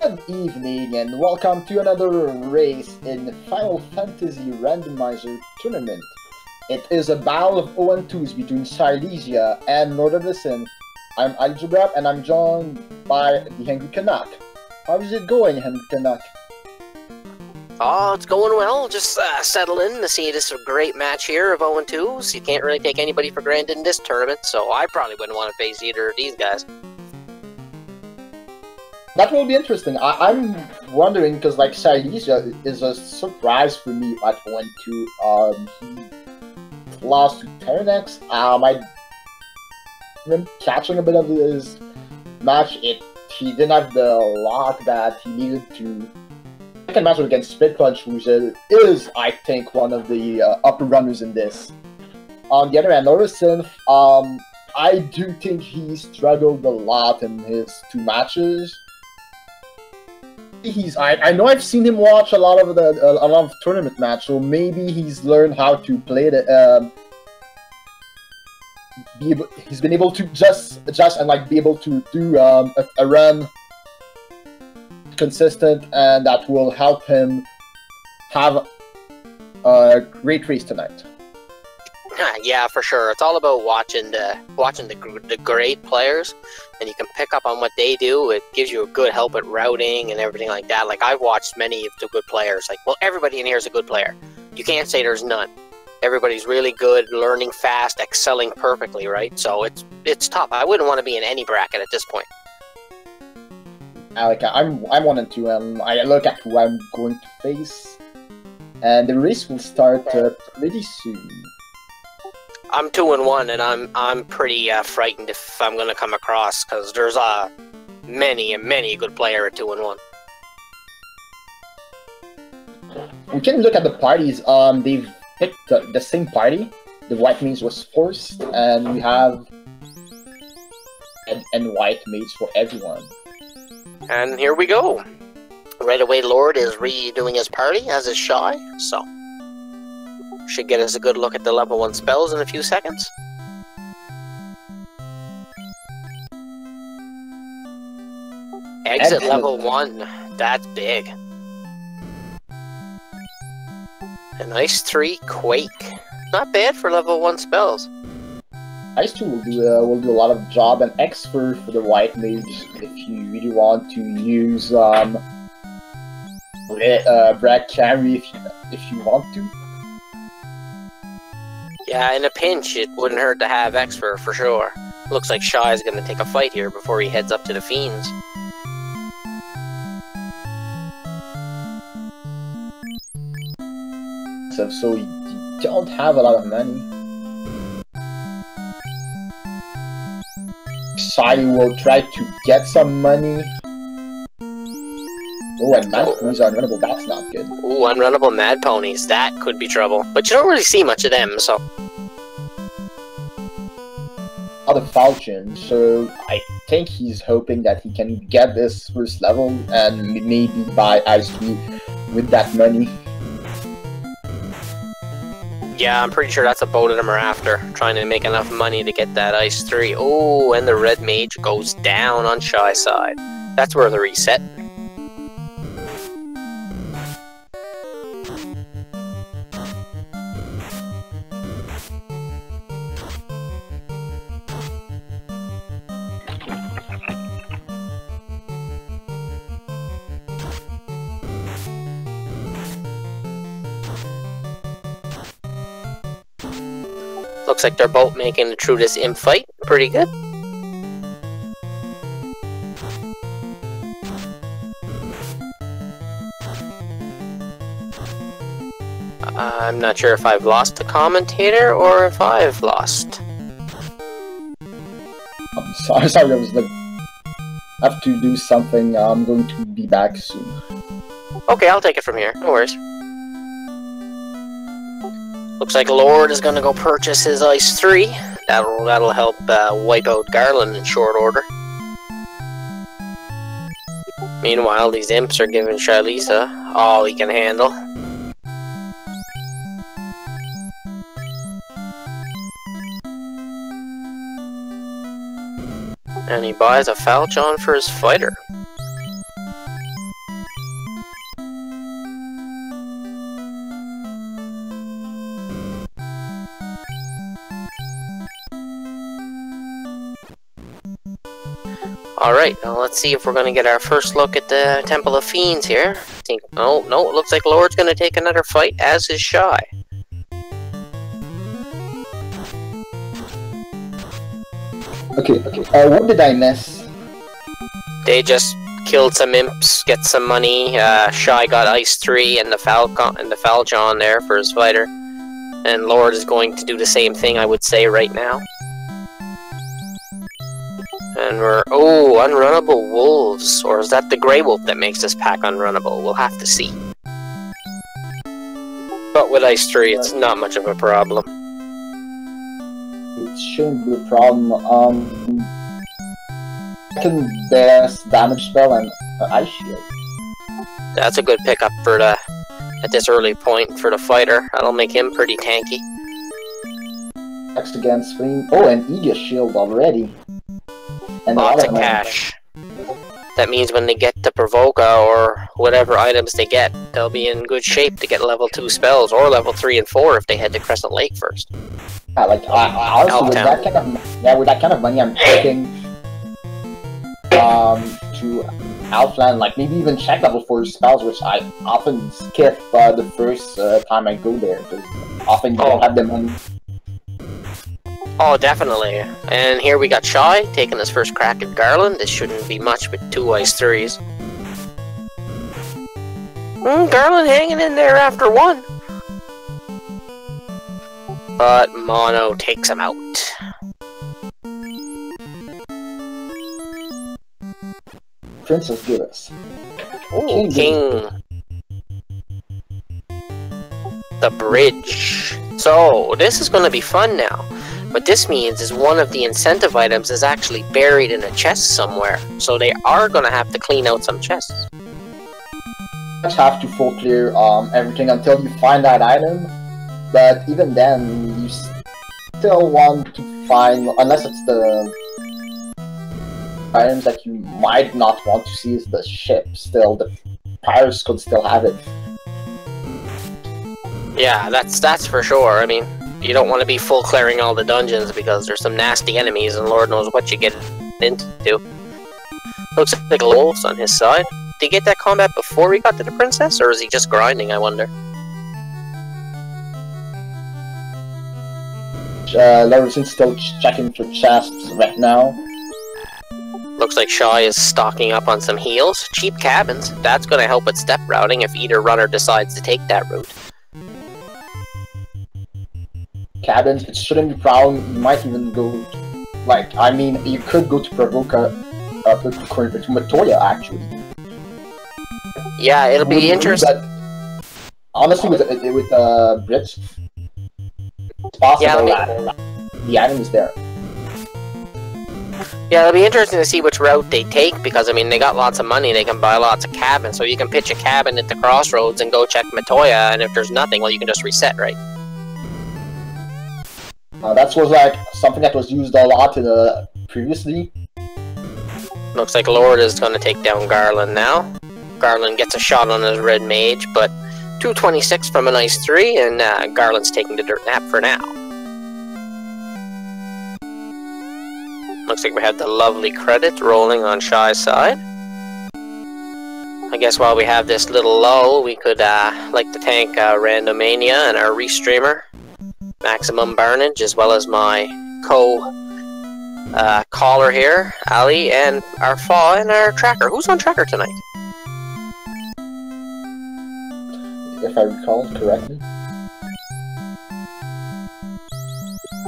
Good evening and welcome to another race in the Final Fantasy Randomizer tournament. It is a battle of 0-2s between Shyleasia and LordoftheSynth. I'm Algebra and I'm joined by the Hungry Canuck. How is it going, Hungry Canuck? Oh, it's going well. Just settle in to see this great match here of 0-2s. You can't really take anybody for granted in this tournament, so I probably wouldn't want to face either of these guys. That will be interesting. I'm wondering because like Shyleasia is a surprise for me at 0-2. He lost to Terranex. I remember catching a bit of his match. He didn't have the lock that he needed to. Second match was against Spit Punch, who is I think one of the upper runners in this. On the other hand, LordoftheSynth, I do think he struggled a lot in his two matches. I know I've seen him watch a lot of tournament matches, so maybe he's learned how to play the. He's been able to just adjust and like be able to do a run consistent, and that will help him have a great race tonight. Yeah, for sure. It's all about watching the great players, and you can pick up on what they do. It gives you a good help at routing and everything like that. Like, I've watched many of the good players. Like, well, everybody in here is a good player. You can't say there's none. Everybody's really good, learning fast, excelling perfectly, right? So it's tough. I wouldn't want to be in any bracket at this point. I'm 1-2, and I look at who I'm going to face, and the race will start pretty soon. I'm 2-1, and I'm pretty frightened if I'm going to come across, because there's many good player at 2-1. We can look at the parties. They've picked the same party. The white mage was forced, and we have red and white mage for everyone. And here we go. Right away, Lord is redoing his party, as is Shy, so should get us a good look at the level 1 spells in a few seconds. Exit level 1, that's big. A nice 3 Quake, not bad for level 1 spells. Ice 2 will do a lot of job, and Expert for the white mage if you really want to use Brad Carry if you want to. Yeah, in a pinch, it wouldn't hurt to have Expert for sure. Looks like Shy is going to take a fight here before he heads up to the Fiends. So you don't have a lot of money. Shy will try to get some money. Oh, and Mad Ponies are unrunnable. That's not good. Ooh, unrunnable Mad Ponies. That could be trouble. But you don't really see much of them, so. Other Falchion, so I think he's hoping that he can get this first level and maybe buy Ice 3 with that money. Yeah, I'm pretty sure that's what both of them are after. Trying to make enough money to get that Ice 3. Oh, and the red mage goes down on Shy's side. That's where the reset. Looks like they're both making it through this imp fight. Pretty good. I'm not sure if I've lost the commentator or if I've lost. I'm sorry, I was like, I have to do something. I'm going to be back soon. Okay, I'll take it from here. No worries. Looks like Lord is gonna go purchase his Ice 3. That'll help wipe out Garland in short order. Meanwhile, these imps are giving Shyleasia all he can handle. And he buys a Falchion for his fighter. Alright, now let's see if we're gonna get our first look at the Temple of Fiends here. Oh, no, it looks like Lord's gonna take another fight, as is Shy. Okay, what did I miss? They just killed some imps, get some money. Shy got Ice 3 and the Falcon there for his fighter. And Lord is going to do the same thing, I would say, right now. And we're... Oh, unrunnable wolves. Or is that the Grey Wolf that makes this pack unrunnable? We'll have to see. But with Ice 3, it's not much of a problem. It shouldn't be a problem. Second best damage spell and Ice Shield. That's a good pickup for the... At this early point for the fighter. That'll make him pretty tanky. X against Flame. Oh, and Aegis Shield already. And lots of cash. That means when they get the Provoca or whatever items they get, they'll be in good shape to get level 2 spells, or level 3 and 4 if they head to Crescent Lake first. Yeah, like, honestly, with that kind of money, I'm thinking to Outland, like, maybe even check level 4 spells, which I often skip the first time I go there, because often you don't have the money. Oh, definitely. And here we got Shy, taking his first crack at Garland. This shouldn't be much with 2 Ice 3s. Garland hanging in there after 1. But Mono takes him out. Princess give us. Ooh, King. The bridge. So, this is going to be fun now. What this means is one of the incentive items is actually buried in a chest somewhere. So they are going to have to clean out some chests. You just have to full clear everything until you find that item. But even then, you still want to find, unless it's the items that you might not want to see, is the ship. Still, the pirates could still have it. Yeah, that's for sure. I mean, you don't want to be full clearing all the dungeons because there's some nasty enemies and Lord knows what you get into. Looks like Wolf's on his side. Did he get that combat before he got to the princess, or is he just grinding, I wonder? LordoftheSynth still checking for chests right now. Looks like Shy is stocking up on some heals. Cheap cabins. That's going to help with step routing if either runner decides to take that route. Cabins, it shouldn't be a problem. You might even go, like, I mean, you could go to Provoca, to Matoya, actually. Yeah, it'll be interesting. Honestly, with Brits, it's possible that the item is there. Yeah, it'll be interesting to see which route they take, because, I mean, they got lots of money, they can buy lots of cabins, so you can pitch a cabin at the crossroads and go check Matoya, and if there's nothing, well, you can just reset, right? That was, like, something that was used a lot previously. Looks like Lord is going to take down Garland now. Garland gets a shot on his red mage, but 226 from a nice 3, and Garland's taking the dirt nap for now. Looks like we have the lovely credit rolling on Shy's side. I guess while we have this little lull, we could like to thank Randomania and our restreamer, Maximum Barnage, as well as my caller here, Ali, and our Faw and our tracker. Who's on tracker tonight? If I recall correctly.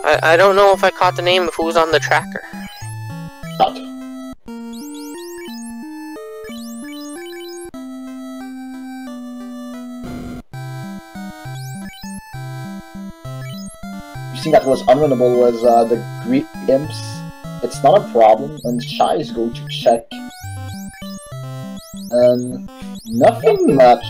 I don't know if I caught the name of who's on the tracker. Not. You see that was unwinnable was the Greek imps. It's not a problem, and Shy is going to check. Nothing much.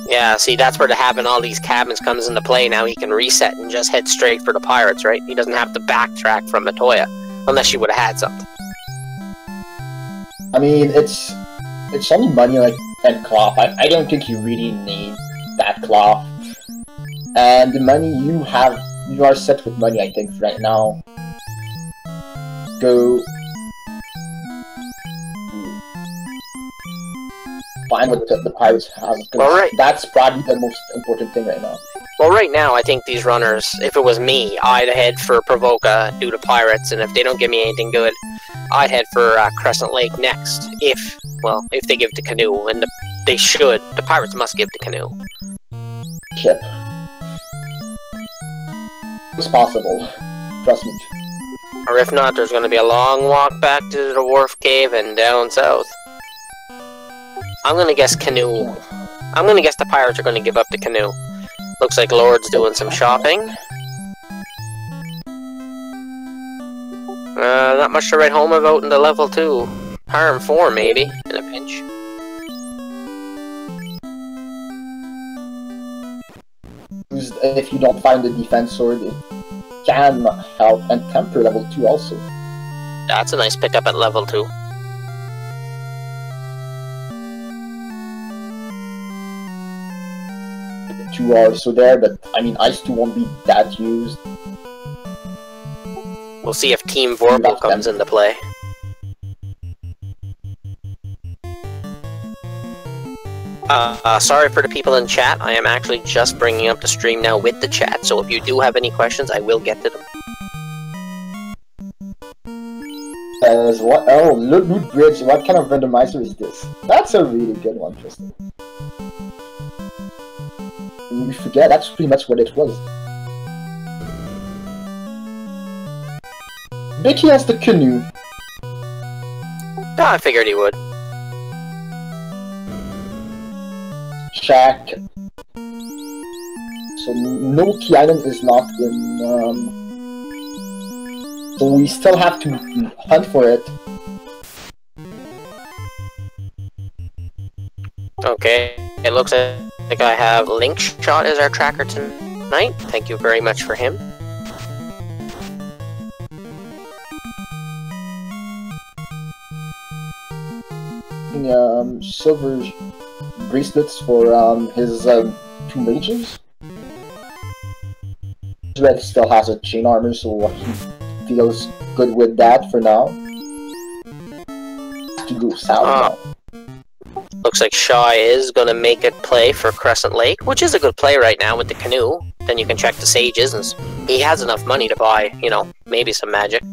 Yeah, see, that's where having all these cabins comes into play. Now he can reset and just head straight for the pirates, right? He doesn't have to backtrack from Matoya, unless you would have had something. I mean, it's only money like and cloth. I don't think you really need that cloth. And the money you have, you are set with money, I think, right now. Go find what the pirates have. Well, right. That's probably the most important thing right now. Well, right now, I think these runners, if it was me, I'd head for Provoca due to pirates, and if they don't give me anything good, I'd head for Crescent Lake next. If they give the canoe, and they should. The pirates must give the canoe. Ship. It's possible. Trust me. Or if not, there's going to be a long walk back to the Wharf Cave and down south. I'm going to guess canoe. I'm going to guess the pirates are going to give up the canoe. Looks like Lord's doing some shopping. Not much to write home about in the level 2. Harm 4, maybe, in a pinch. If you don't find the defense sword, it can help, and temper level 2 also. That's a nice pickup at level 2. The 2 are also there, but I mean, Ice 2 won't be that used. We'll see if Team Vorpal comes into play. Sorry for the people in chat, I am actually just bringing up the stream now with the chat, so if you do have any questions, I will get to them. Oh, Loot Bridge, what kind of randomizer is this? That's a really good one, Tristan. You forget, that's pretty much what it was. Mickey has the canoe. I figured he would. Shack. So no key item is not in. So we still have to hunt for it. Okay, it looks like I have Link Shot as our tracker tonight. Thank you very much for him. Silver bracelets for his 2 mages. Red still has a chain armor, so he feels good with that for now. To go south now. Looks like Shy is gonna make it play for Crescent Lake, which is a good play right now with the canoe. Then you can check the sages, and he has enough money to buy, you know, maybe some magic.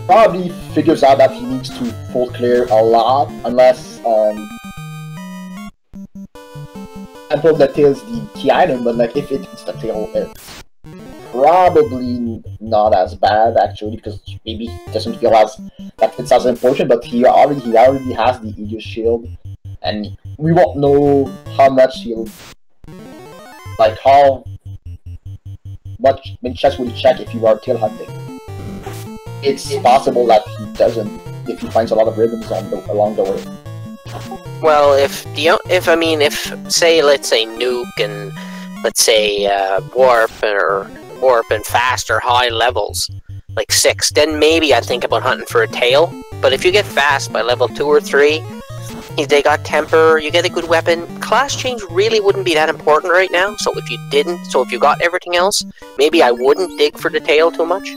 Probably figures out that he needs to full clear a lot, unless Temple that is the key item, but like if it's the tail, it's probably not as bad actually, because maybe he doesn't feel as that it's as important, but he already has the Aegis shield, and we won't know how much he'll many chests will he check if you are tail hunting. It's possible that he doesn't if he finds a lot of ribbons along the way. Well, if say let's say Nuke and let's say Warp and Fast or high levels, like 6, then maybe I'd think about hunting for a tail. But if you get Fast by level 2 or 3, they got Temper, you get a good weapon. Class change really wouldn't be that important right now. So if you got everything else, maybe I wouldn't dig for the tail too much.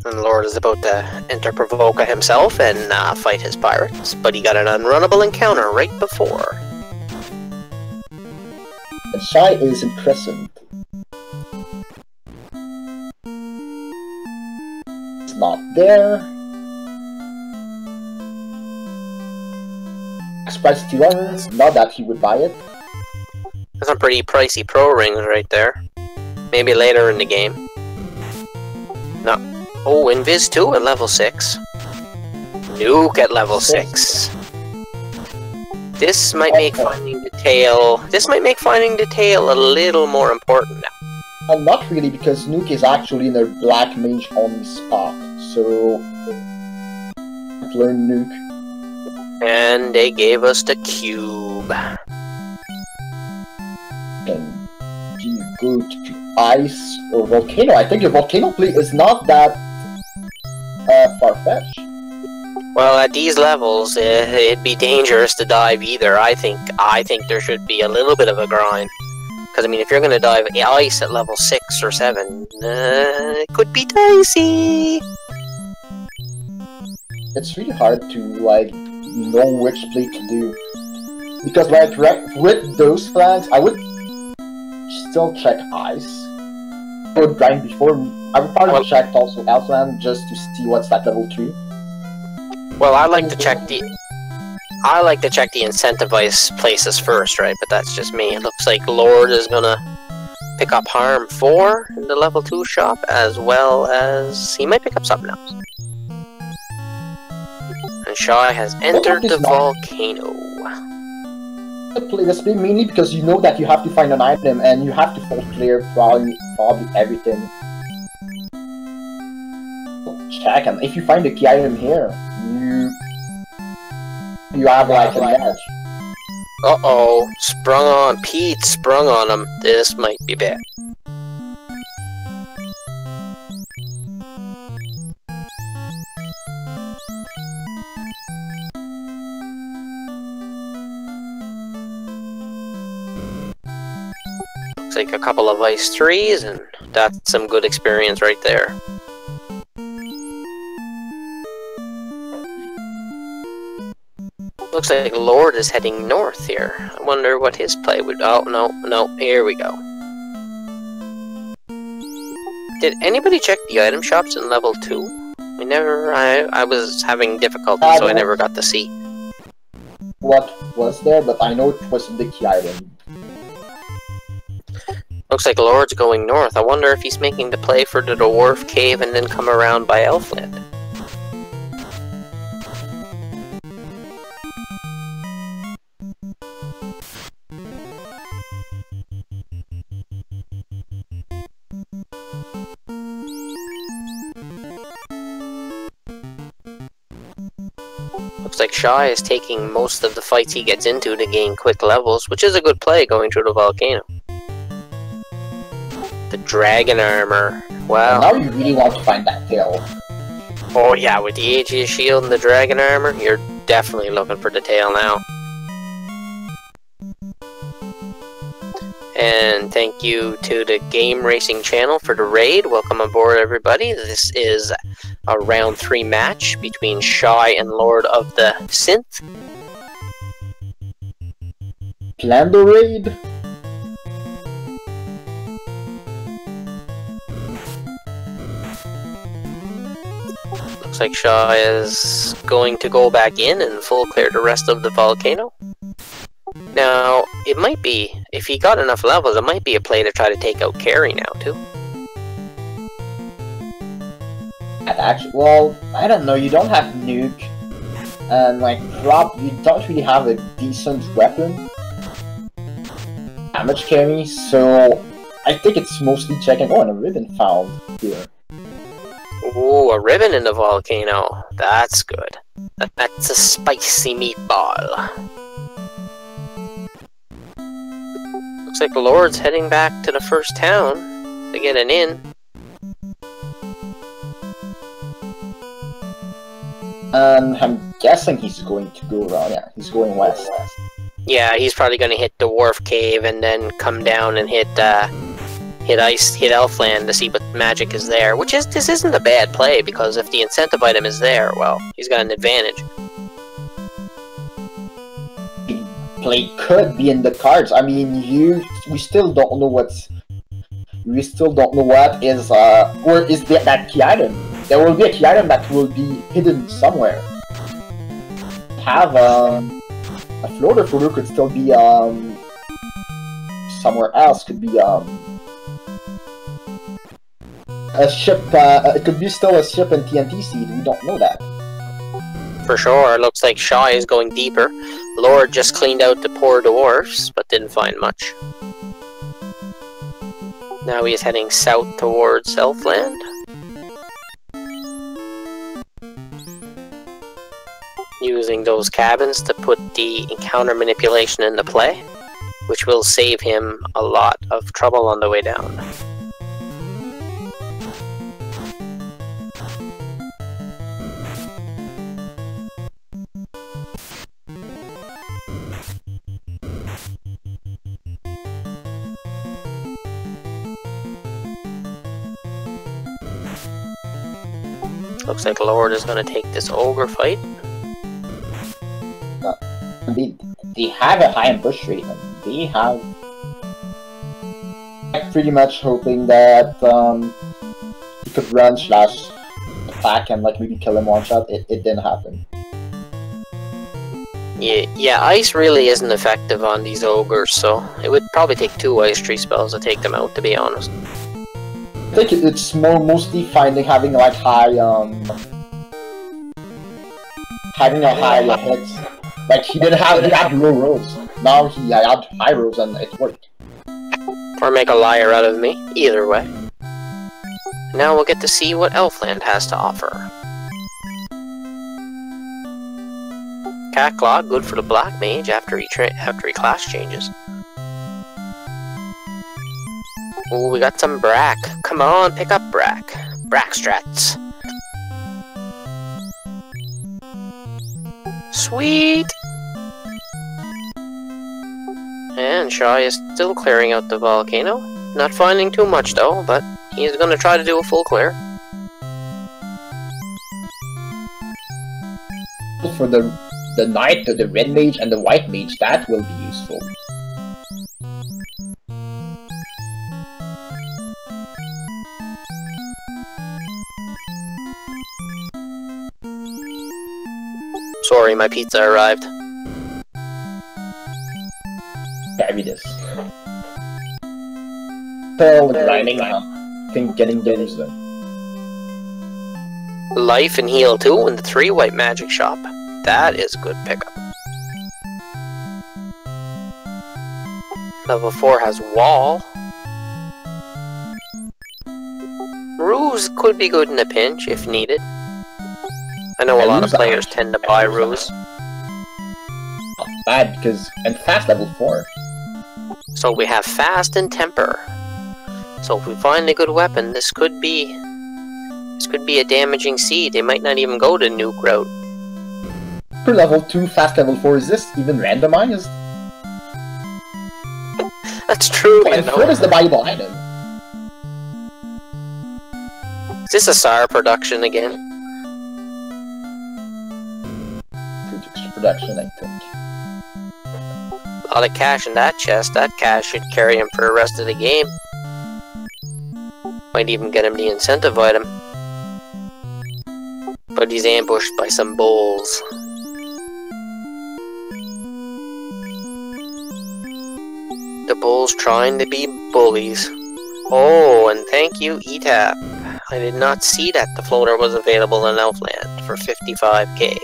And Lord is about to enter Provoca himself and fight his pirates, but he got an unrunnable encounter right before. And Shy is in Crescent. It's not there. Price $2, not that he would buy it. That's some pretty pricey pro rings right there. Maybe later in the game. No. Oh, Invis 2 at level 6. Nuke at level 6. This might make finding the tail. This might make finding the tail a little more important now. Not really, because Nuke is actually in a black mage only spot. So learn Nuke. And they gave us the cube. And do you go to Ice or Volcano? I think your Volcano play is not that far-fetched. Well, at these levels, it'd be dangerous to dive either. I think there should be a little bit of a grind. Because, I mean, if you're going to dive ice at level 6 or 7, it could be dicey. It's really hard to, like, know which play to do. Because, like, with those flags, I would still check ice. I would grind before. I would probably check also Elfland just to see what's that level 3. Well, I like to check the incentivized places first, right? But that's just me. It looks like Lord is gonna pick up Harm 4 in the level 2 shop, as well as he might pick up something else. And Shy has entered the volcano. Play this play mainly because you know that you have to find an item and you have to full clear probably everything. Check, and if you find the key item here, you have like an edge. Uh-oh, Pete sprung on him. This might be bad. Looks like a couple of ice 3s, and that's some good experience right there. Looks like Lord is heading north here. I wonder what his play would... Oh, no, here we go. Did anybody check the item shops in level 2? We never... I was having difficulty, so I never got to see. What was there, but I know it was the key item. Looks like Lord's going north. I wonder if he's making the play for the Dwarf Cave and then come around by Elfland. Looks like Shy is taking most of the fights he gets into to gain quick levels, which is a good play going through the volcano. The dragon armor. Wow. Now you really want to find that tail. Oh yeah, with the Aegis shield and the dragon armor, you're definitely looking for the tail now. And thank you to the Game Racing channel for the raid. Welcome aboard, everybody. This is a round 3 match between Shy and Lord of the Synth. Plan the raid. Looks like Shy is going to go back in and full clear the rest of the volcano. Now, it might be, if he got enough levels, it might be a play to try to take out Carrie now, too. Actually, well, I don't know, you don't have nuke, and like, you don't really have a decent weapon. Damage carry, so I think it's mostly checking. Oh, and a ribbon found here. Ooh, a ribbon in the volcano. That's good. That's a spicy meatball. Looks like the Lord's heading back to the first town to get an inn. I'm guessing he's going to go around. Yeah, he's going west. Yeah, he's probably going to hit the Dwarf Cave and then come down and hit Elfland to see what magic is there. This isn't a bad play, because if the incentive item is there, well, he's got an advantage. Play could be in the cards. I mean, we still don't know what is or is that key item. There will be a key item that will be hidden somewhere. Have a floater could still be somewhere else. Could be a ship. It could be still a ship in TNT seed. We don't know that. For sure. Looks like Shy is going deeper. Lord just cleaned out the poor dwarfs, but didn't find much. Now he's heading south towards Elfland. Using those cabins to put the encounter manipulation into play, which will save him a lot of trouble on the way down. Looks like Lord is gonna take this ogre fight. They have a high ambush rate, and they have... I'm pretty much hoping that he could run slash attack and like maybe kill him one shot. It didn't happen. Yeah, ice really isn't effective on these ogres, so it would probably take 2 ice tree spells to take them out, to be honest. I think it's mostly having like high having a high hits. Like he had low rolls. Now he had high rolls and it worked. Or make a liar out of me. Either way. Now we'll get to see what Elfland has to offer. Catclaw, good for the Black Mage after he class changes. Ooh, we got some Brack. Come on, pick up Brack. Brack strats. Sweet! And Shy is still clearing out the volcano. Not finding too much though, but he's gonna try to do a full clear. For the Knight, the Red Mage, and the White Mage, that will be useful. Sorry, my pizza arrived. Carry this. Still grinding now. I think getting those done. Life and heal too in the 3 white magic shop. That is a good pickup. Level 4 has wall. Ruse could be good in a pinch if needed. I know a lot of players tend to buy Ruse. Not bad because and fast level 4. So we have fast and temper. So if we find a good weapon, this could be a damaging seed. They might not even go to nuke route. For level 2, fast level 4, is this even randomized? That's true. And what is the Bible item? Is this a SAR production again? Production, I think. A lot of cash in that chest. That cash should carry him for the rest of the game. Might even get him the incentive item. But he's ambushed by some bulls. The bulls trying to be bullies. Oh, and thank you, ETAP. I did not see that the floater was available in Elfland for 55k.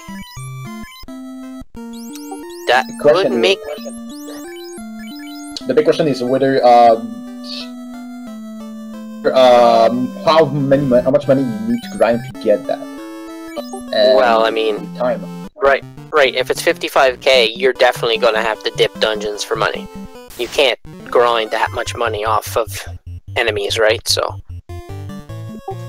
That could make... The big question is whether how much money you need to grind to get that. And well, I mean, time. Right. If it's 55k, you're definitely gonna have to dip dungeons for money. You can't grind that much money off of enemies, right? So.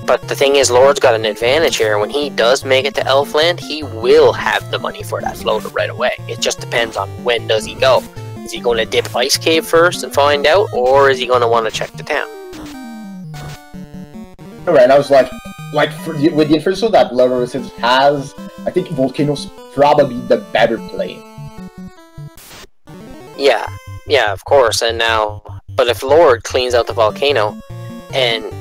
But the thing is, Lord's got an advantage here. When he does make it to Elfland, he will have the money for that floater right away. It just depends on when does he go. Is he going to dip Ice Cave first and find out, or is he going to want to check the town? Alright, I was like with the information that LordoftheSynth has, I think Volcano's probably the better play. Yeah, of course. And now, but if Lord cleans out the volcano and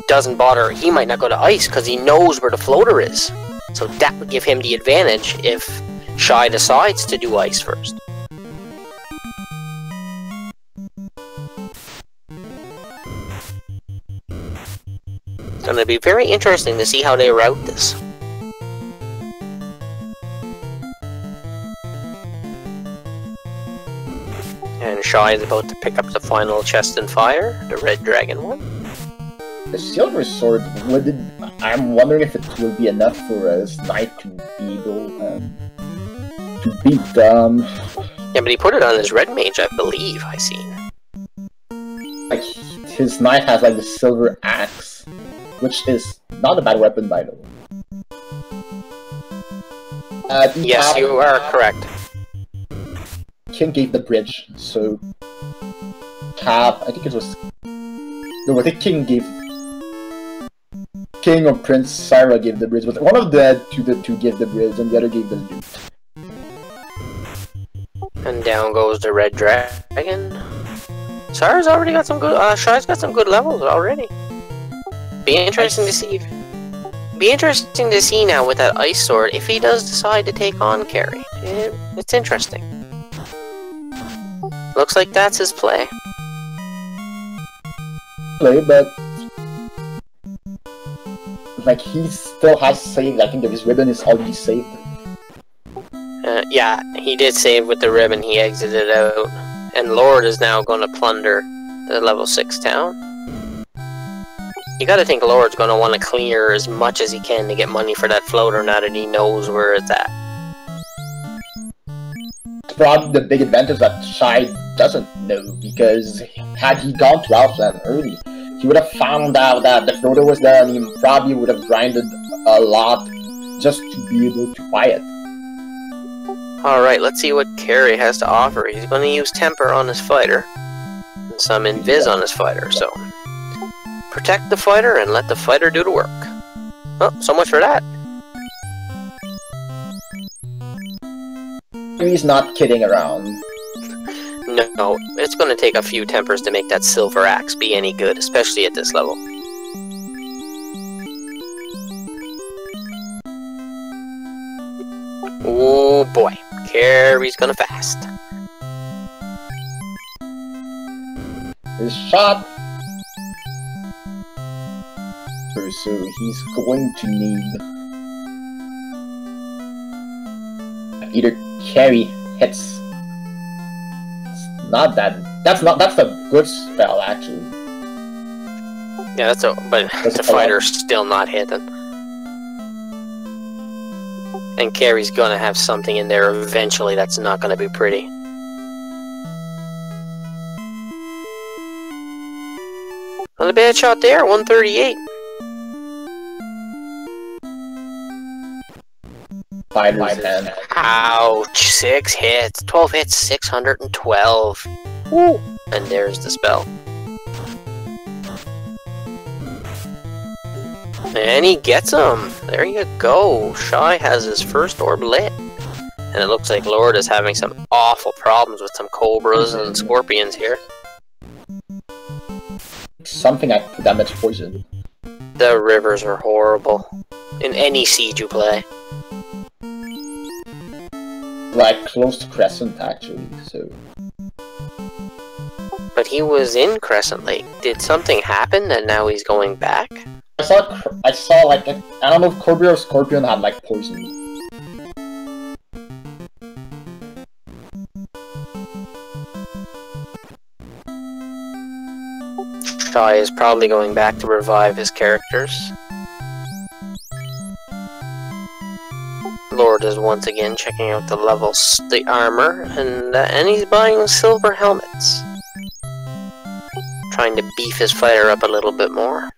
doesn't bother, he might not go to ice because he knows where the floater is. So that would give him the advantage if Shy decides to do ice first. It's going to be very interesting to see how they route this. And Shy is about to pick up the final chest and fire, the red dragon one. The silver sword, I'm wondering if it will be enough for a knight to be able to beat Yeah, but he put it on his red mage, I believe, I seen. Like, his knight has like the silver axe, which is not a bad weapon by the way. Yes, you are correct. King gave the bridge, so I think it was... No, I think King gave... King or Prince Sarah gave the bridge, but one of the two gave the bridge, and the other gave the loot. And down goes the red dragon. Sarah's already got some good. Shy's got some good levels already. Be interesting to see. Be interesting to see now with that ice sword if he does decide to take on Carrie. It's interesting. Looks like that's his play. But like he still has saved. I think that his ribbon is already saved. Yeah, he did save with the ribbon. He exited out, and Lord is now going to plunder the level 6 town. You got to think Lord's going to want to clear as much as he can to get money for that floater now that he knows where it's at. Probably the big advantage that Shy doesn't know, because had he gone to Alphen early, he would have found out that the floater was there, and he probably would have grinded a lot just to be able to buy it. Alright, let's see what Carrie has to offer. He's going to use Temper on his fighter, and some Invis on his fighter, so protect the fighter and let the fighter do the work. Oh, so much for that. He's not kidding around. No, it's going to take a few Tempers to make that silver axe be any good, especially at this level. Oh boy, Carrie's gonna fast. His shot. So he's going to need either Carrie hits. It's not that. That's a good spell actually. Yeah, but the fighter's still not hitting. And Carrie's gonna have something in there eventually that's not gonna be pretty. Not a bad shot there, 138. Fighter's hand. Ouch, 6 hits. 12 hits, 612. Woo! And there's the spell. And he gets him! There you go! Shy has his first orb lit. And it looks like Lord is having some awful problems with some cobras and scorpions here. Something I put damage poison. The rivers are horrible. In any siege you play. Like close to Crescent actually, so. But he was in Crescent Lake. Did something happen and now he's going back? I saw like, I don't know if Cobra or Scorpion had like poison. Shy is probably going back to revive his characters. Lord is once again checking out the levels, the armor, and he's buying silver helmets. Trying to beef his fighter up a little bit more.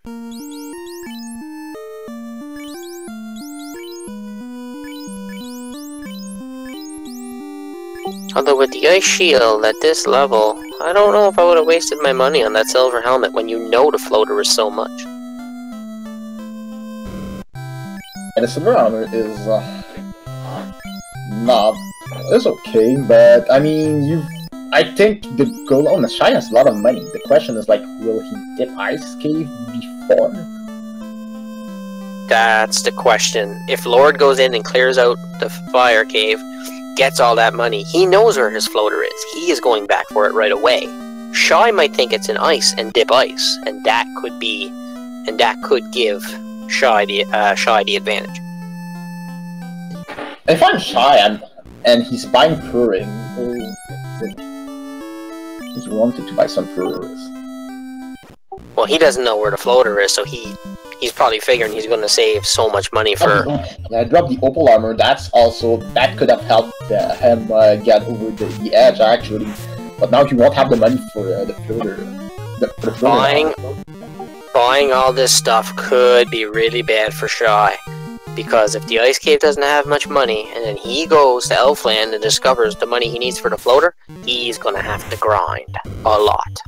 Although with the ice shield at this level, I don't know if I would have wasted my money on that silver helmet when you know the floater is so much. And the silver armor is it's okay, but I mean I think the goal on the Shy has a lot of money. The question is like, will he dip Ice Cave before? That's the question. If Lord goes in and clears out the fire cave, gets all that money, he knows where his floater is. He is going back for it right away. Shy might think it's in ice and dip ice, and that could give Shy the advantage. If I'm Shy and he's buying Puring, he's wanted to buy some Purers. Well, he doesn't know where the floater is, so he's probably figuring he's going to save so much money for. I dropped the Opal armor. That could have helped him get over the edge actually, but now he won't have the money for the floater. Buying all this stuff could be really bad for Shy, because if the Ice Cave doesn't have much money, and then he goes to Elfland and discovers the money he needs for the floater, he's going to have to grind a lot.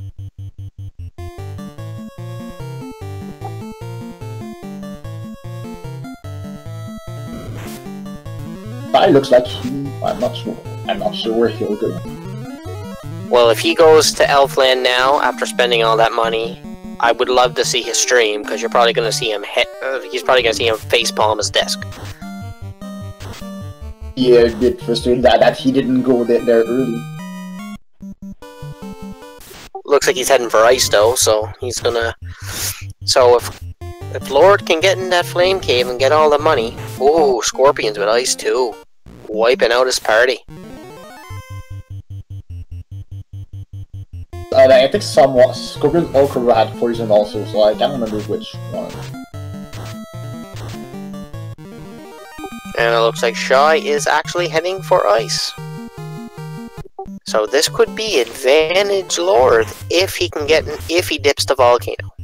Shy looks like I'm not sure. I'm not sure where he'll go. Well, if he goes to Elfland now after spending all that money, I would love to see his stream because you're probably going to see him. He's probably going to see him facepalm his desk. Yeah, a bit frustrated that he didn't go there early. Looks like he's heading for ice though, so he's gonna. So if Lord can get in that flame cave and get all the money, ooh, scorpions with ice too, wiping out his party. I think somewhat Scorpion Okra had poison also, so I can't remember which one. And it looks like Shy is actually heading for ice. So this could be advantage Lord if he can get if he dips the volcano.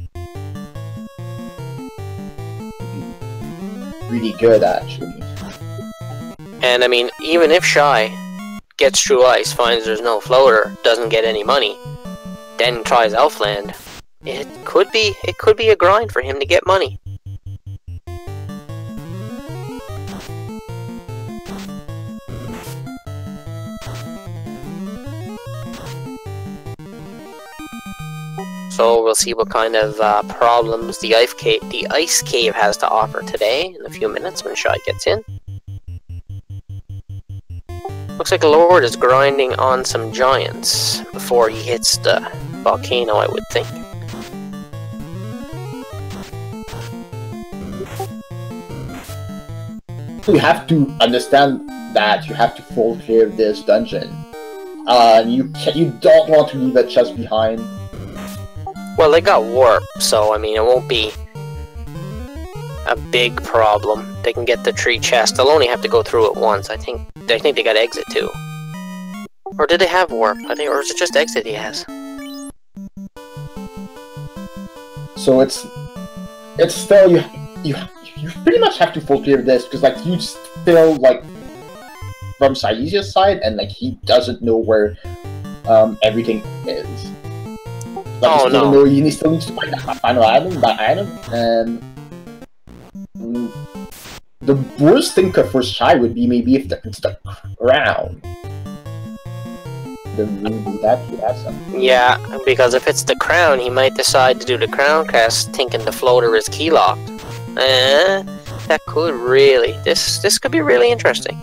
Really good actually. And I mean, even if Shy gets through ice, finds there's no floater, doesn't get any money, then tries Elfland, it could be a grind for him to get money. So we'll see what kind of problems the ice cave has to offer today in a few minutes when Shy gets in. Looks like Lord is grinding on some giants before he hits the volcano, I would think. You have to understand that you have to full clear this dungeon. You don't want to leave a chest behind. Well, they got warp, so I mean it won't be a big problem. They can get the tree chest. They'll only have to go through it once. I think they got exit too. Or did they have warp? I think, or is it just exit he has? So it's still you pretty much have to full clear this because like you still like from Shyleasia's side and like he doesn't know where everything is. Like, oh no! He still needs to find that final item, and the worst thing for Shy would be maybe if it's the crown. Then maybe that he has something. Yeah, because if it's the crown, he might decide to do the crown cast, thinking the floater is key locked. That could really this could be really interesting.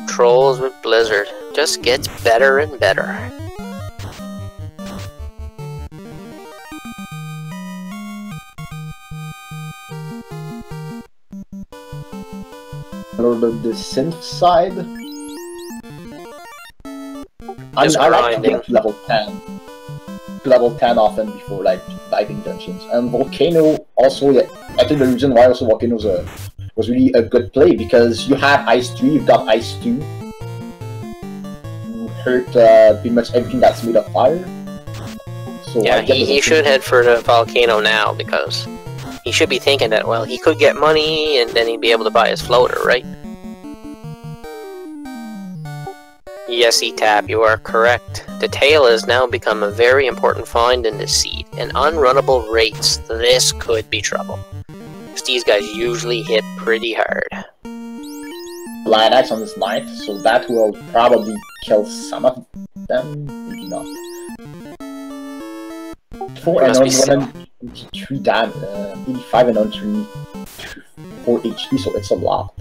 Trolls with Blizzard just gets better and better. LordoftheSynth side. I like to get to level 10. To level 10 often before like diving dungeons. And Volcano also, yeah, I think the reason why also Volcano was really a good play because you have Ice 3, you've got Ice 2. You hurt pretty much everything that's made of fire. So yeah, he should head for the volcano now because he should be thinking that, well, he could get money and then he'd be able to buy his floater, right? Yes, E-Tap, you are correct. The tail has now become a very important find in this seed. And unrunnable rates, this could be trouble. Because these guys usually hit pretty hard. Light Axe on this knight, so that will probably kill some of them, maybe not. 4 and on 3 damage, 85 and on 3, 4 HP, so it's a lot.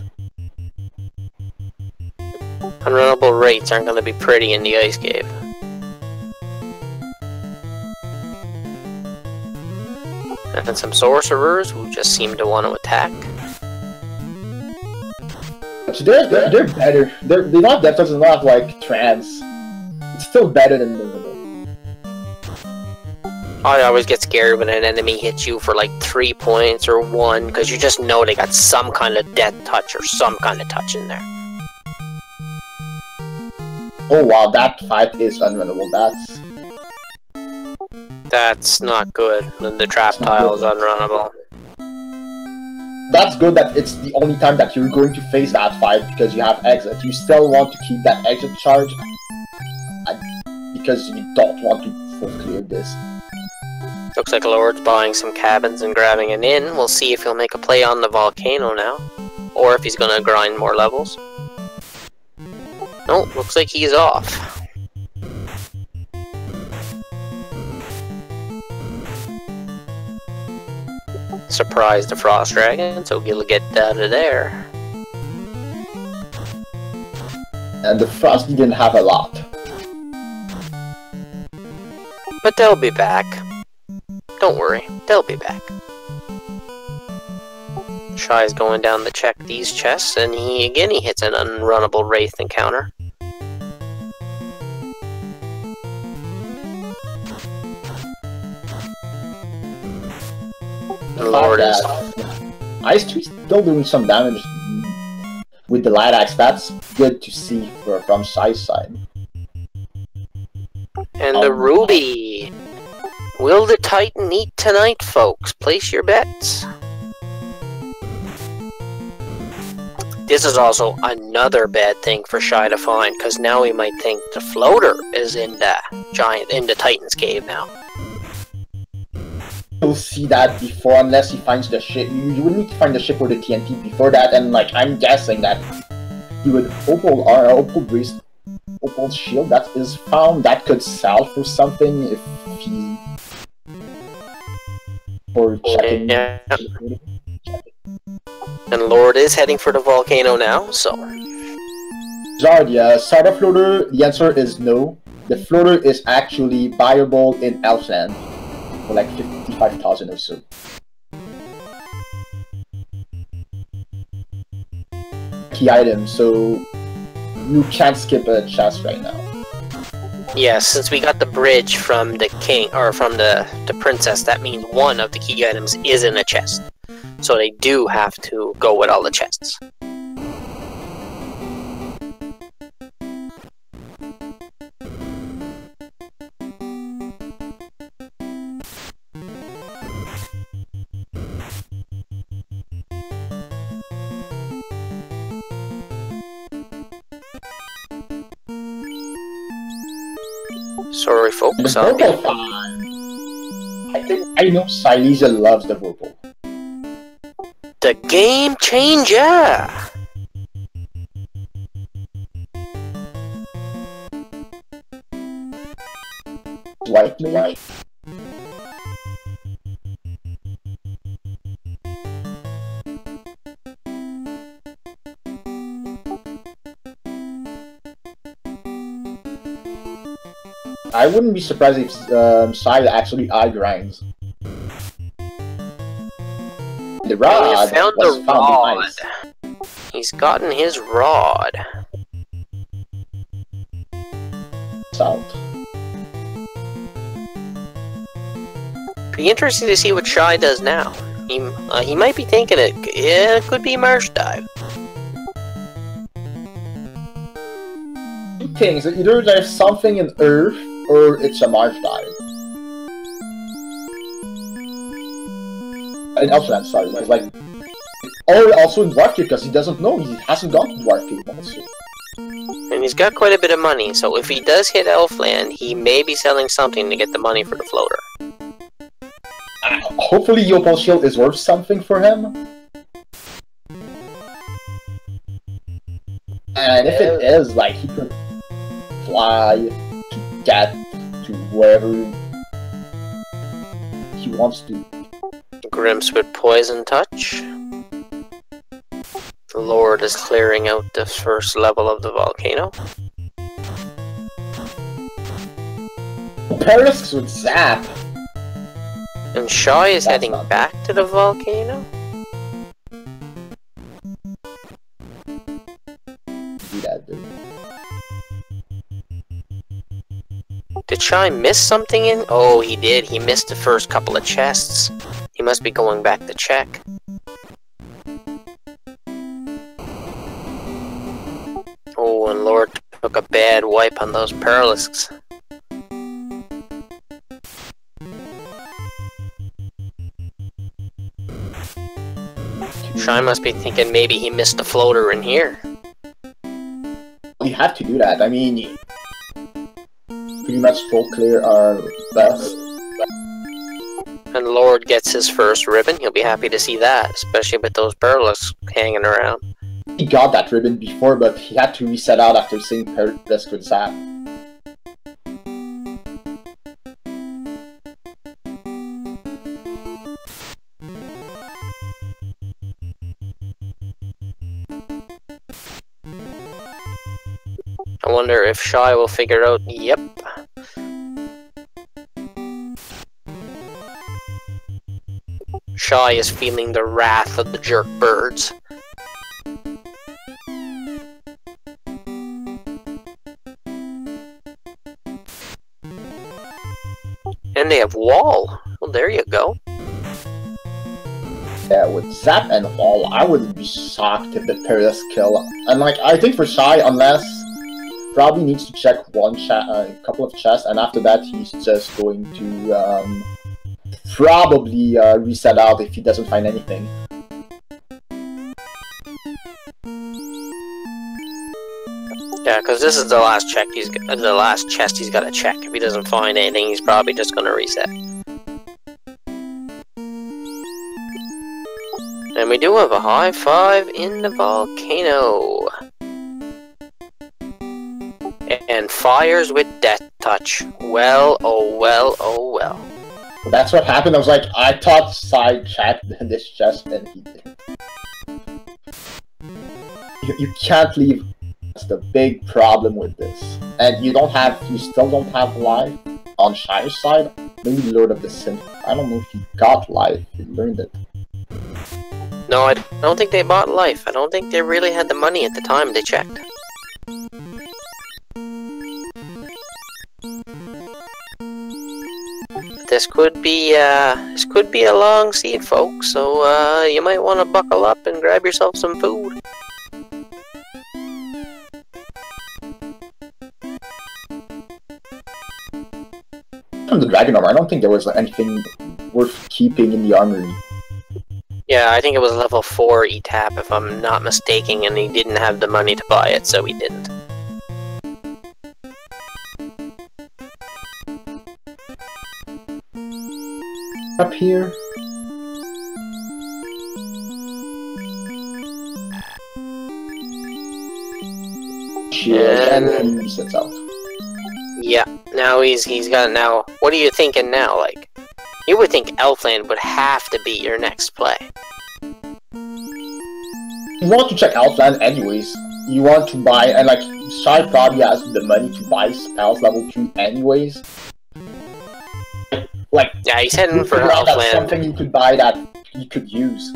Unrunnable rates aren't going to be pretty in the ice cave. And then some sorcerers who just seem to want to attack. So they're better. They're not depth, it's not like trance. It's still better than the. I always get scared when an enemy hits you for like 3 points or 1, because you just know they got some kind of death touch or some kind of touch in there. Oh wow, that fight is unrunnable. That's not good. The trap tile is unrunnable. That's good that it's the only time that you're going to face that fight because you have exit. You still want to keep that exit charge because you don't want to full clear this. Looks like Lord's buying some cabins and grabbing an inn. We'll see if he'll make a play on the volcano now. Or if he's gonna grind more levels. Nope, looks like he's off. Surprise the Frost Dragon, so he'll get out of there. And the Frost didn't have a lot. But they'll be back. Don't worry, they'll be back. Shy's going down to check these chests, and he hits an unrunnable Wraith encounter. Lord is... Ice Tree's still doing some damage with the Light Axe. That's good to see from Shy's side. And the Ruby! Will the Titan eat tonight, folks? Place your bets. This is also another bad thing for Shy to find, because now he might think the floater is in the Titan's cave now. You'll see that before, unless he finds the ship. You would need to find the ship or the TNT before that, and like I'm guessing that he would Opal's shield that is found that could sell for something if he or checking. Yeah. And Lord is heading for the volcano now, so. Zardia, Sarda floater, the answer is no. The floater is actually buyable in Elfland for like 55,000 or so. Key item, so you can't skip a chest right now. Yeah, since we got the bridge from the king, or from the princess, that means one of the key items is in a chest. So they do have to go with all the chests. Sorry, folks. I think I know Shyleasia loves the Vorpal. The game changer! Like me, right? I wouldn't be surprised if Shy actually eye grinds. The rod He found the rod. Nice. He's gotten his rod. Salt. Be interesting to see what Shy does now. He might be thinking it could be Marsh Dive. Two things, either there's something in Earth, or it's a Marsh Dive. In Elfland, sorry, because like... Or also in Dwarf Cave, because he doesn't know, he hasn't gone to Dwarf Cave also. And he's got quite a bit of money, so if he does hit Elfland, he may be selling something to get the money for the floater. Hopefully Opal's shield is worth something for him. And if it is, like, he could fly to get to wherever he wants to. Grimps with Poison Touch. The Lord is clearing out the first level of the volcano. Perisks with Zap! And Shy is That's heading not back to the volcano. Do that, dude. Did Shy miss something in? Oh, he did. He missed the first couple of chests. He must be going back to check. Oh, and Lord took a bad wipe on those Perilisks. Shy must be thinking maybe he missed the floater in here. You have to do that, I mean... Pretty much full clear are best. And Lord gets his first ribbon. He'll be happy to see that, especially with those Perlas hanging around. He got that ribbon before, but he had to reset out after seeing Perlas could zap. I wonder if Shy will figure out, yep. Shy is feeling the wrath of the jerk birds. And they have wall. Well, there you go. Yeah, with Zap and Wall, I wouldn't be shocked if the Perlas kill. And like, I think for Shy, unless probably needs to check a couple of chests, and after that he's just going to probably reset out if he doesn't find anything. Yeah, because this is the last check. The last chest he's got to check. If he doesn't find anything, he's probably just going to reset. And we do have a high five in the volcano. And fires with death touch. Well, oh well, oh well. That's what happened. I was like, I thought Side checked this chest, and he didn't. You can't leave. That's the big problem with this. And you still don't have life on Shy's side. Maybe Lord of the Synth. I don't know if he got life. He learned it. No, I don't think they bought life. I don't think they really had the money at the time they checked. This could be a long seed, folks. So you might want to buckle up and grab yourself some food. From the dragon armor, I don't think there was anything worth keeping in the armory. Yeah, I think it was level 4 ETAP, if I'm not mistaken, and he didn't have the money to buy it, so he didn't. Up here. And he resets out. Yeah, now he's got now. What are you thinking now? Like, you would think Elfland would have to be your next play. You want to check Elfland anyways. You want to buy, and like, Shy probably has the money to buy spells level 3 anyways. Like, yeah, he's heading for Elfland. Elfland. Something you could buy that you could use.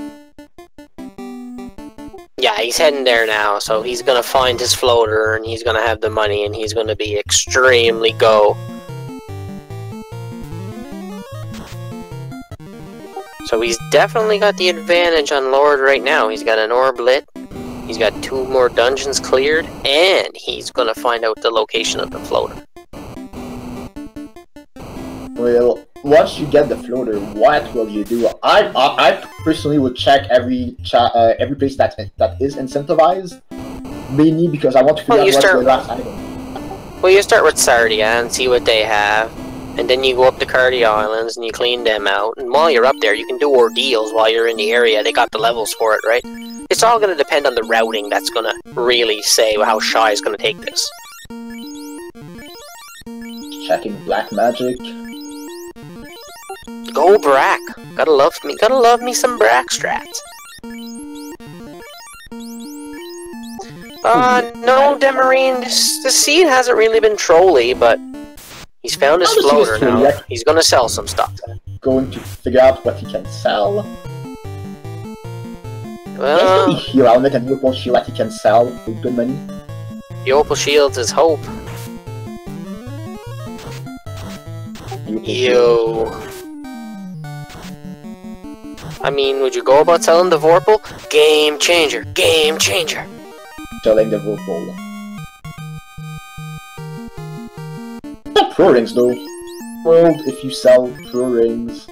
Yeah, he's heading there now, so he's gonna find his floater, and he's gonna have the money, and he's gonna be extremely go. So he's definitely got the advantage on Lord right now. He's got an orb lit, he's got 2 more dungeons cleared, and he's gonna find out the location of the floater. Well, once you get the floater, what will you do? I personally would check every place that is incentivized, mainly because I want to figure out what's the last item. Well, you start with Sardia and see what they have, and then you go up to Cardi Islands and you clean them out, and while you're up there, you can do ordeals while you're in the area. They got the levels for it, right? It's all going to depend on the routing that's going to really say how Shy is going to take this. Checking black magic. Go Brack! Gotta love me some Brack strats. No, Demarine, the seed hasn't really been trolly, but he's found his floater now. He's gonna sell some stuff. Going to figure out what he can sell. Well, there's heal element and Opal Shield that he can sell for good money. The Opal Shield's his hope. Yo. I mean, would you go about selling the Vorpal? Game changer! Game changer! Selling the Vorpal. Not Pro Rings though. Well, if you sell Pro Rings.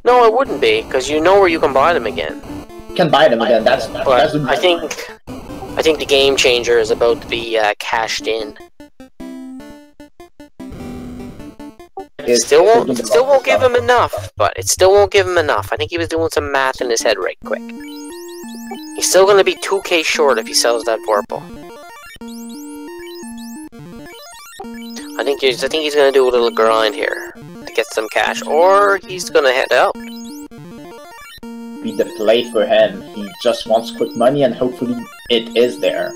No, it wouldn't be, because you know where you can buy them again. You can buy them again, that's I think the game changer is about to be cashed in. is Still won't give him enough, but it still won't give him enough. I think he was doing some math in his head right quick. He's still gonna be 2k short if he sells that Vorpal. I think he's gonna do a little grind here to get some cash, or he's gonna head out. Be the play for him. He just wants quick money, and hopefully it is there.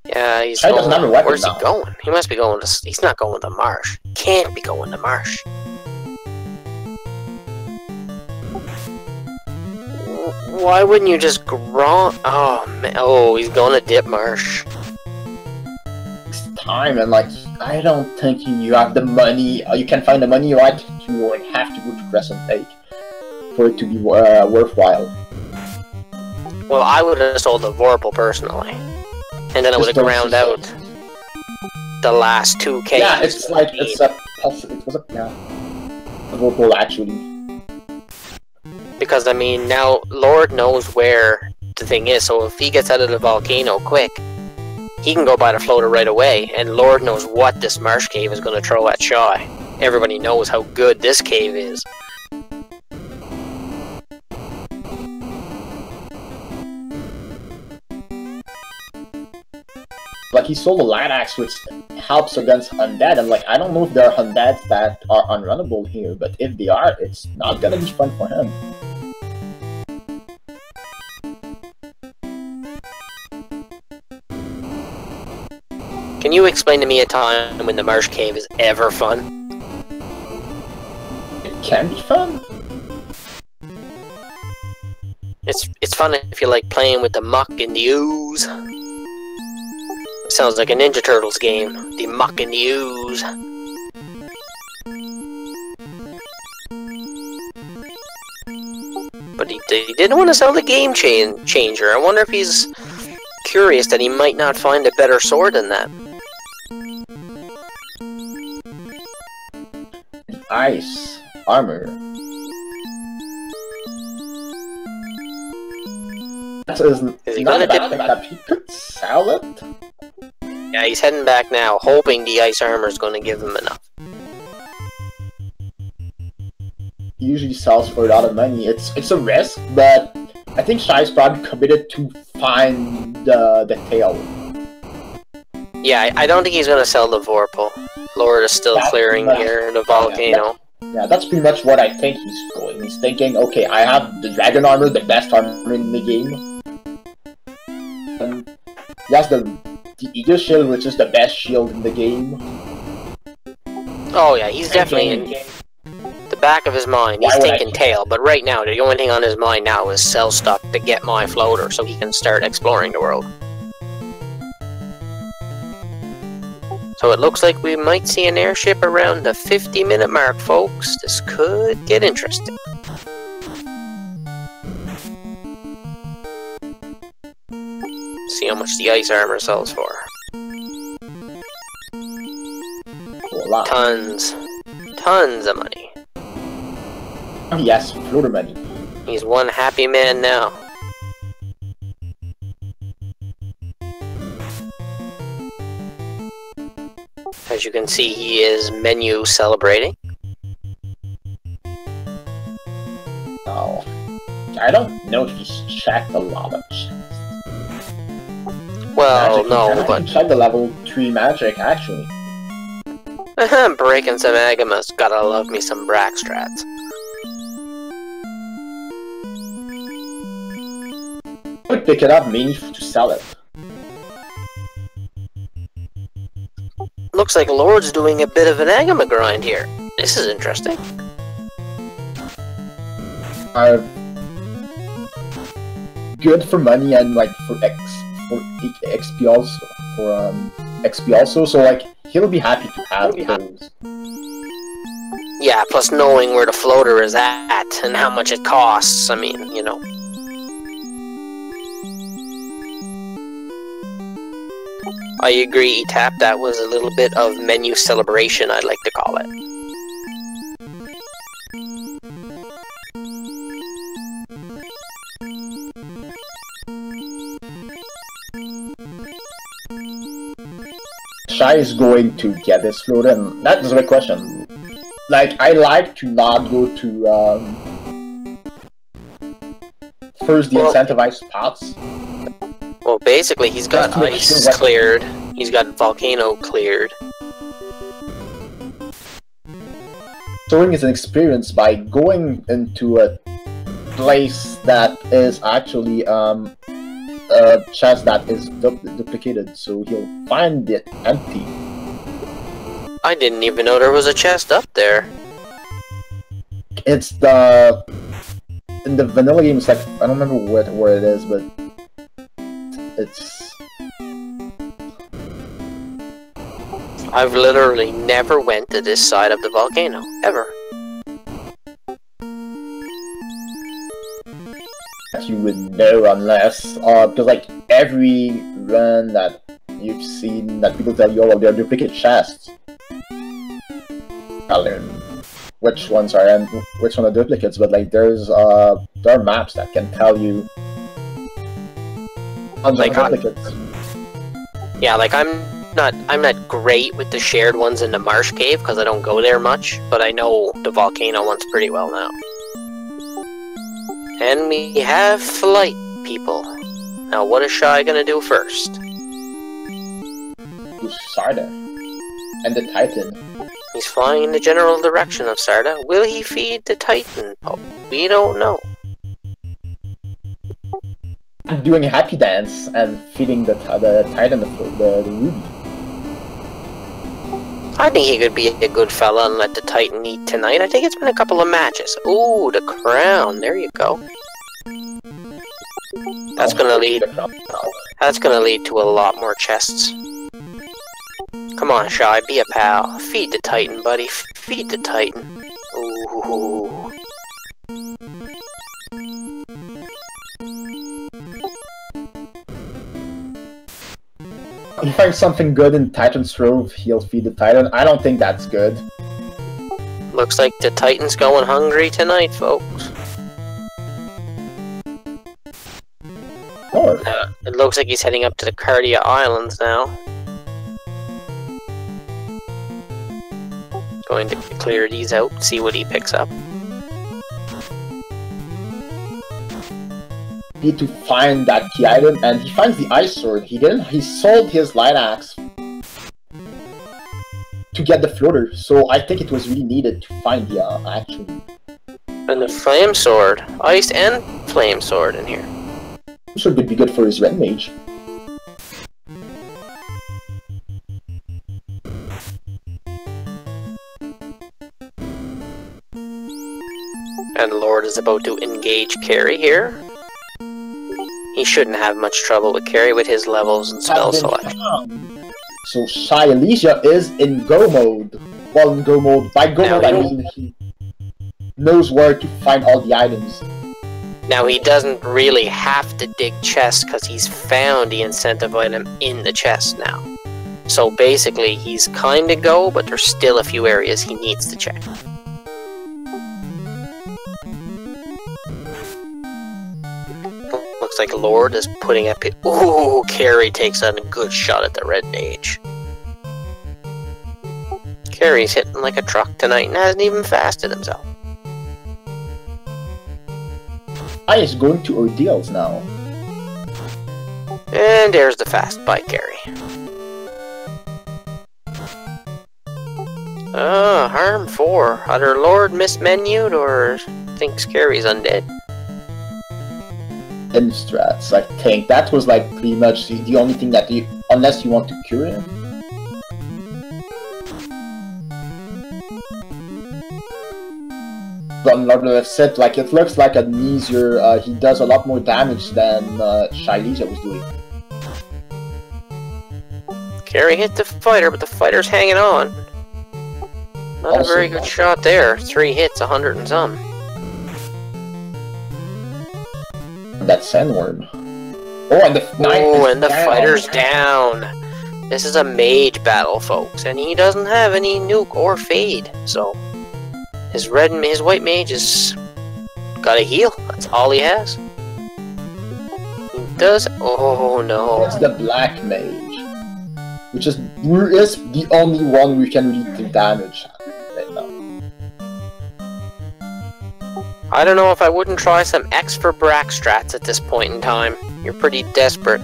Yeah, he's Shy doesn't have a weapon Where's now. he going? He must be going to... He's not going to Marsh. Can't be going to Marsh. Why wouldn't you just grind? Oh, man. Oh, he's going to dip Marsh. It's time, and like, I don't think you have the money. You can find the money, right? You would have to go to Crescent Lake for it to be worthwhile. Well, I would have sold the Vorpal personally. And then I would have ground out the last 2k. Yeah, it's like, it was a Vorpal actually. Because, I mean, now Lord knows where the thing is, so if he gets out of the volcano quick, he can go buy the floater right away, and Lord knows what this Marsh Cave is going to throw at Shy. Everybody knows how good this cave is. Like, he sold a light axe, which helps against undead, and like, I don't know if there are undeads that are unrunnable here, but if they are, it's not gonna be fun for him. Can you explain to me a time when the Marsh Cave is ever fun? It can be fun. It's fun if you like playing with the muck and the ooze. Sounds like a Ninja Turtles game. The muck and the ooze. But he didn't want to sell the game changer. I wonder if he's curious that he might not find a better sword than that. Ice armor. Is he not gonna a bad dip thing back? that he could sell it. Yeah, he's heading back now, hoping the ice armor is going to give him enough. He usually sells for a lot of money. It's a risk, but I think Shy's probably committed to find the tail. Yeah, I don't think he's going to sell the Vorpal. Lord is still clearing here the volcano. Yeah, that's pretty much what I think he's going. He's thinking, okay, I have the dragon armor, the best armor in the game. He has the Eagle Shield, which is the best shield in the game. Oh yeah, he's definitely in the back of his mind. He's thinking tail, but right now, the only thing on his mind now is sell stuff to get my floater so he can start exploring the world. So it looks like we might see an airship around the 50-minute mark, folks. This could get interesting. See how much the ice armor sells for. Tons of money. Yes, floater money. He's one happy man now. As you can see, he is menu celebrating. Oh, I don't know if he's checked a lot of chests. Well, Magic, no, but check the level 3 magic actually. Breaking some Agamas. Gotta love me some Brackstrats. I would pick it up mainly to sell it. Looks like Lord's doing a bit of an Agama grind here. This is interesting. Good for money and like for XP also. XP also, so like he'll be happy to have those. Yeah, plus knowing where the floater is at and how much it costs. I mean, you know. I agree, Etap. That was a little bit of menu celebration, I'd like to call it. Shy is going to get this floater, and that is a big question. Like, I like to not go to first the incentivized spots. Well, basically, he's got ice cleared. He's got volcano cleared. Showing his experience by going into a place that is actually a chest that is duplicated, so he'll find it empty. I didn't even know there was a chest up there. It's in the vanilla game. It's like, I don't remember where it is, but it's. I've literally never went to this side of the volcano ever. You would know unless, because like every run that you've seen that people tell you, oh, they're duplicate chests. I learn which ones are and which one are duplicates, but like there are maps that can tell you like duplicates. Yeah, like I'm not great with the shared ones in the marsh cave because I don't go there much, but I know the volcano ones pretty well now. And we have flight, people. Now what is Shy gonna do first? Sarda and the Titan. He's flying in the general direction of Sarda. Will he feed the Titan? Oh, we don't know. I'm doing a happy dance and feeding the Titan the ruby. I think he could be a good fella and let the Titan eat tonight. I think it's been a couple of matches. Ooh, the crown. There you go. That's gonna lead to a lot more chests. Come on, Shy, be a pal. Feed the Titan, buddy. Feed the Titan. Ooh. If he finds something good in Titan's Rove, he'll feed the Titan. I don't think that's good. Looks like the Titan's going hungry tonight, folks. Oh. It looks like he's heading up to the Cardia Islands now. Going to clear these out, see what he picks up. Need to find that key item, and he finds the ice sword. He sold his light axe to get the floater, so I think it was really needed to find the actually. And the flame sword, ice and flame sword in here. Sword would be good for his red mage. And Lord is about to engage Carry here. He shouldn't have much trouble with Carry with his levels and spell selection. So Shyleasia is in go mode. Well, in go mode. By go mode, I mean he knows where to find all the items. Now he doesn't really have to dig chests because he's found the incentive item in the chest now. So basically, he's kinda go, but there's still a few areas he needs to check. Looks like Lord is putting up it. Ooh, Carry takes a good shot at the red mage. Carry's hitting like a truck tonight and hasn't even fasted himself. I is going to ordeals now. And there's the fast by Carry. Harm 4. Either Lord mismenued or thinks Carry's undead. Strats, I think that was like pretty much the only thing that you, unless you want to cure him. From LordoftheSynth, like it looks like an easier. He does a lot more damage than Shyleasia was doing. Carry hit the fighter, but the fighter's hanging on. Not a very good shot there. 3 hits, 100 and some. That sandworm. Oh, and the fighter's down. This is a mage battle, folks, and he doesn't have any nuke or fade, so his white mage is gotta heal. That's all he has. He does. Oh no! It's the black mage. which is the only one we can really do damage right now. I don't know if I wouldn't try some X for Brack strats at this point in time. You're pretty desperate.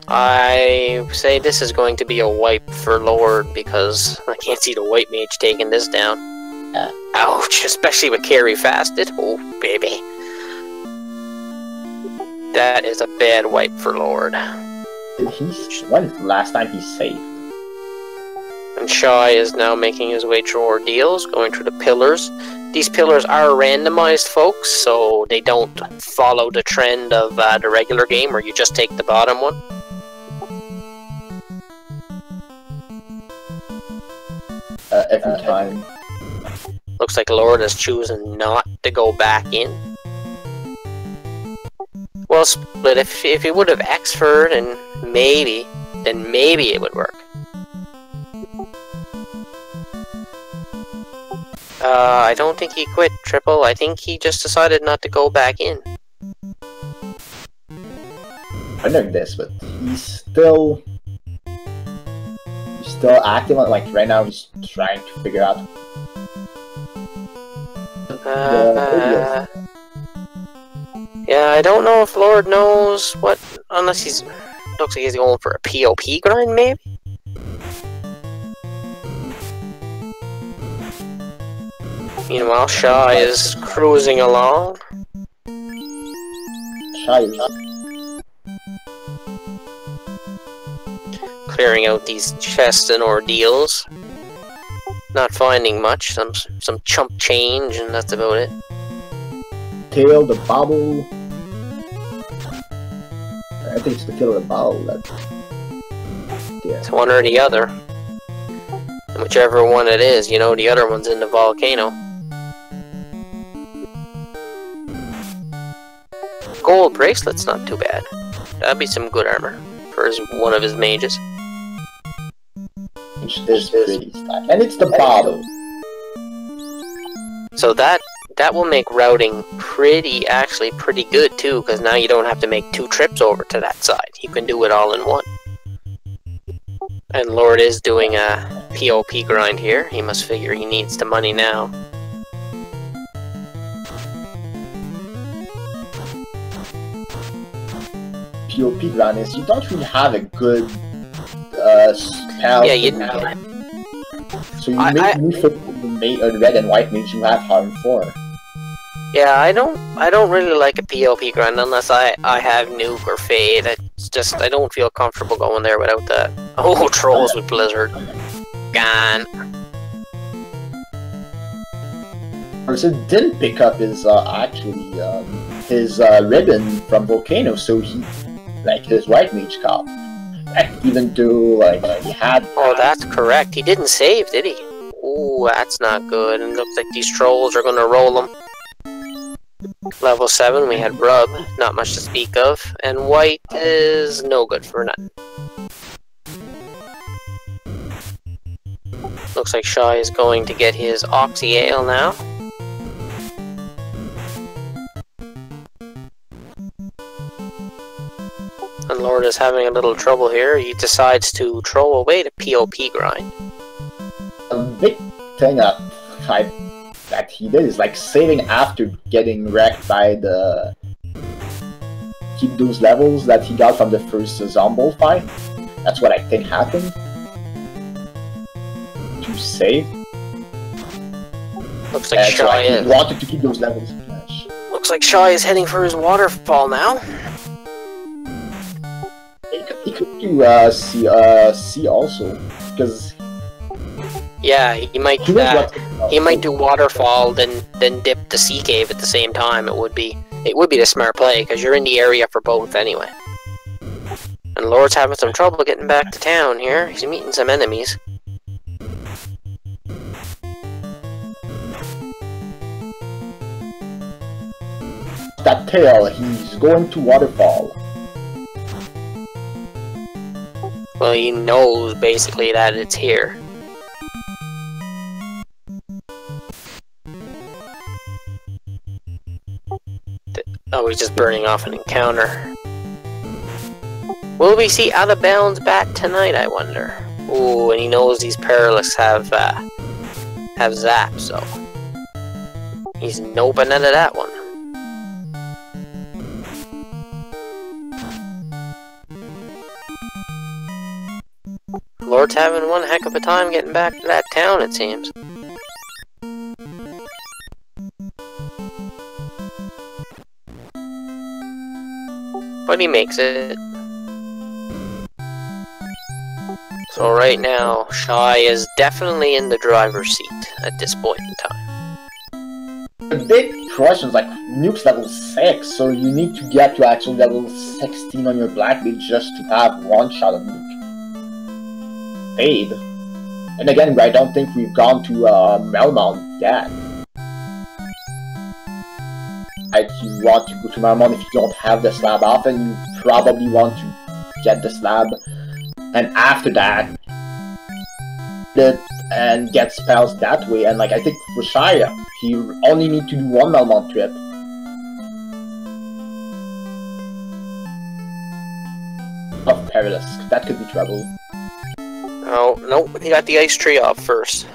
I say this is going to be a wipe for Lord because I can't see the White Mage taking this down. Ouch, especially with Carry Fasted. Oh, baby. That is a bad wipe for Lord. When was the last time he saved? And Shy is now making his way through ordeals, going through the pillars. These pillars are randomized, folks, so they don't follow the trend of the regular game where you just take the bottom one. Every time. Looks like Lord is choosing not to go back in. Well, Split, if he would have X-Fur'd and then maybe it would work. I don't think he quit, Triple. I think he just decided not to go back in. I know this, but he's still active on, like, right now he's trying to figure out yeah, I don't know if Lord knows what, unless he's, looks like he's going for a POP grind, maybe? Meanwhile, Shy is cruising along. Shy is clearing out these chests and ordeals. Not finding much, some chump change, and that's about it. Tail, the bobble. I think it's the tail of the bobble. Yeah. It's one or the other. And whichever one it is, you know, the other one's in the volcano. Gold bracelet's not too bad. That'd be some good armor for one of his mages. Which is pretty stacked. And it's the bottle. So that will make routing actually pretty good too, because now you don't have to make 2 trips over to that side. You can do it all in one. And Lord is doing a POP grind here. He must figure he needs the money now. POP grind is you don't really have a good spell. Yeah, you so you make for the red and white mage you have harm 4. Yeah, I don't really like a POP grind unless I have nuke or fade. It's just I don't feel comfortable going there without that. Oh, trolls with Blizzard. Gone. Also didn't pick up his actually his ribbon from Volcano, so he like his white mage cop. Even though like he had. Oh, that's correct. He didn't save, did he? Ooh, that's not good. And it looks like these trolls are gonna roll him. Level 7, we had Rub, not much to speak of, and White is no good for nothing. Looks like Shy is going to get his Oxy Ale now. And Lord is having a little trouble here. He decides to throw away the POP grind. A big thing that he did is like saving after getting wrecked by the keep those levels that he got from the first Zombo fight. That's what I think happened. To save. Looks like Shy is. He wanted to keep those levels. Looks like Shy is heading for his waterfall now. He could do C also because. Yeah, he might do waterfall, then dip the sea cave at the same time. It would be the smart play because you're in the area for both anyway. And Lord's having some trouble getting back to town here. He's meeting some enemies. That tail, he's going to waterfall. Well, he knows basically that it's here. Oh, he's just burning off an encounter. Will we see Out of Bounds back tonight, I wonder? Ooh, and he knows these Perilous have Zap, so he's noping into that one. Lord's having one heck of a time getting back to that town, it seems. But he makes it. So right now, Shy is definitely in the driver's seat at this point in time. The big question is like, Nuke's level 6, so you need to get to actually level 16 on your Blackbeard just to have one shot of Nuke. Paid. And again, I don't think we've gone to Melmount yet. Like, you want to go to Melmount if you don't have the slab often, you probably want to get the slab. And after that, and get spells that way. And like, I think for Shia, he only need to do one Melmount trip. Of Perilous, that could be trouble. Oh, nope, he got the ice tree off first.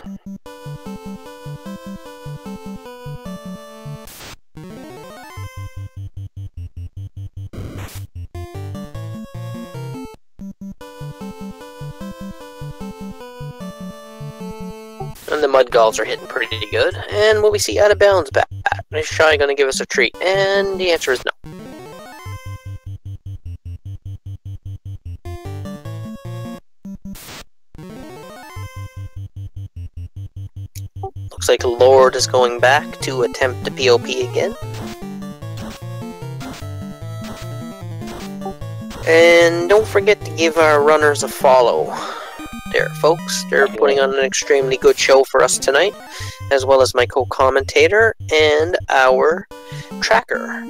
And the Mudgalls are hitting pretty good. And will we see Out of Bounds back? Is Shy gonna give us a treat? And the answer is no. Looks like Lord is going back to attempt the POP again. And don't forget to give our runners a follow. There, folks. They're putting on an extremely good show for us tonight, as well as my co-commentator and our tracker.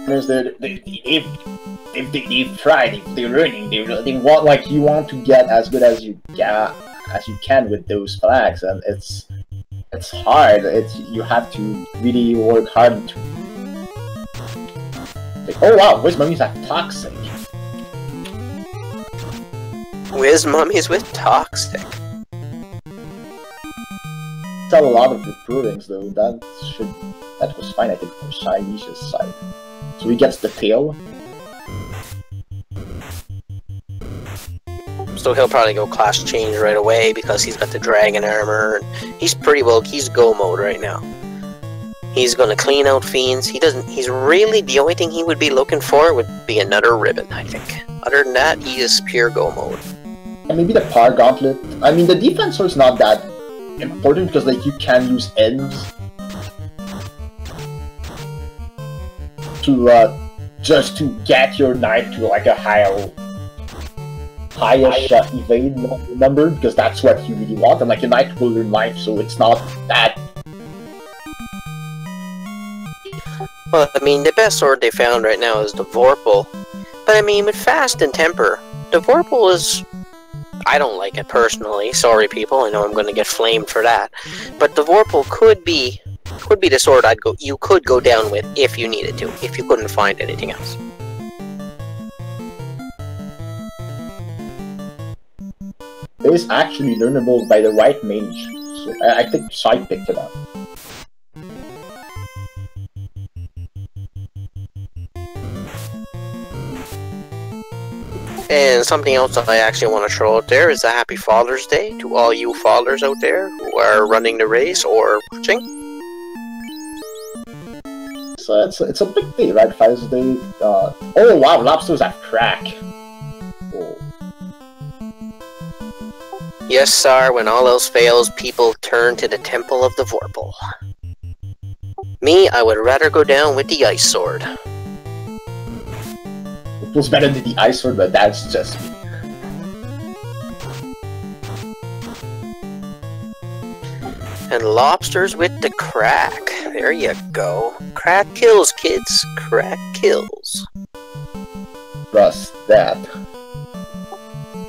They've tried. They're learning. They want, like, you want to get as good as you can with those flags, and it's hard. You have to really work hard to. Like, oh wow, Wiz Mummies are toxic. Wiz Mummies with toxic. Tell a lot of recruitings though. That was fine, I think, for Shyleasia's side. So he gets the tail. So he'll probably go class change right away because he's got the dragon armor. And he's pretty well. He's go mode right now. He's gonna clean out fiends. He's really, the only thing he would be looking for would be another ribbon, I think. Other than that, he is pure go mode. And maybe the Power Gauntlet. I mean, the Defensor is not that important because, like, you can use ends to just to get your knight to like a highest evade number, because that's what you really want. And like, your knight will learn life, so it's not that. Well, I mean, the best sword they found right now is the Vorpal. But I mean, with Fast and Temper, the Vorpal is... I don't like it personally. Sorry, people. I know I'm going to get flamed for that. But the Vorpal could be the sword you could go down with if you needed to, if you couldn't find anything else. It is actually learnable by the White Mage, so I think Shy picked it up. And something else that I actually want to throw out there is a happy Father's Day to all you fathers out there who are running the race or watching. So it's a big day, right? Father's Day. Oh wow, lobsters have crack. Oh. Yes, sir. When all else fails, people turn to the Temple of the Vorpal. Me, I would rather go down with the Ice Sword. It was better than the Ice Sword, but that's just me. And lobsters with the crack. There you go. Crack kills, kids. Crack kills. Trust that.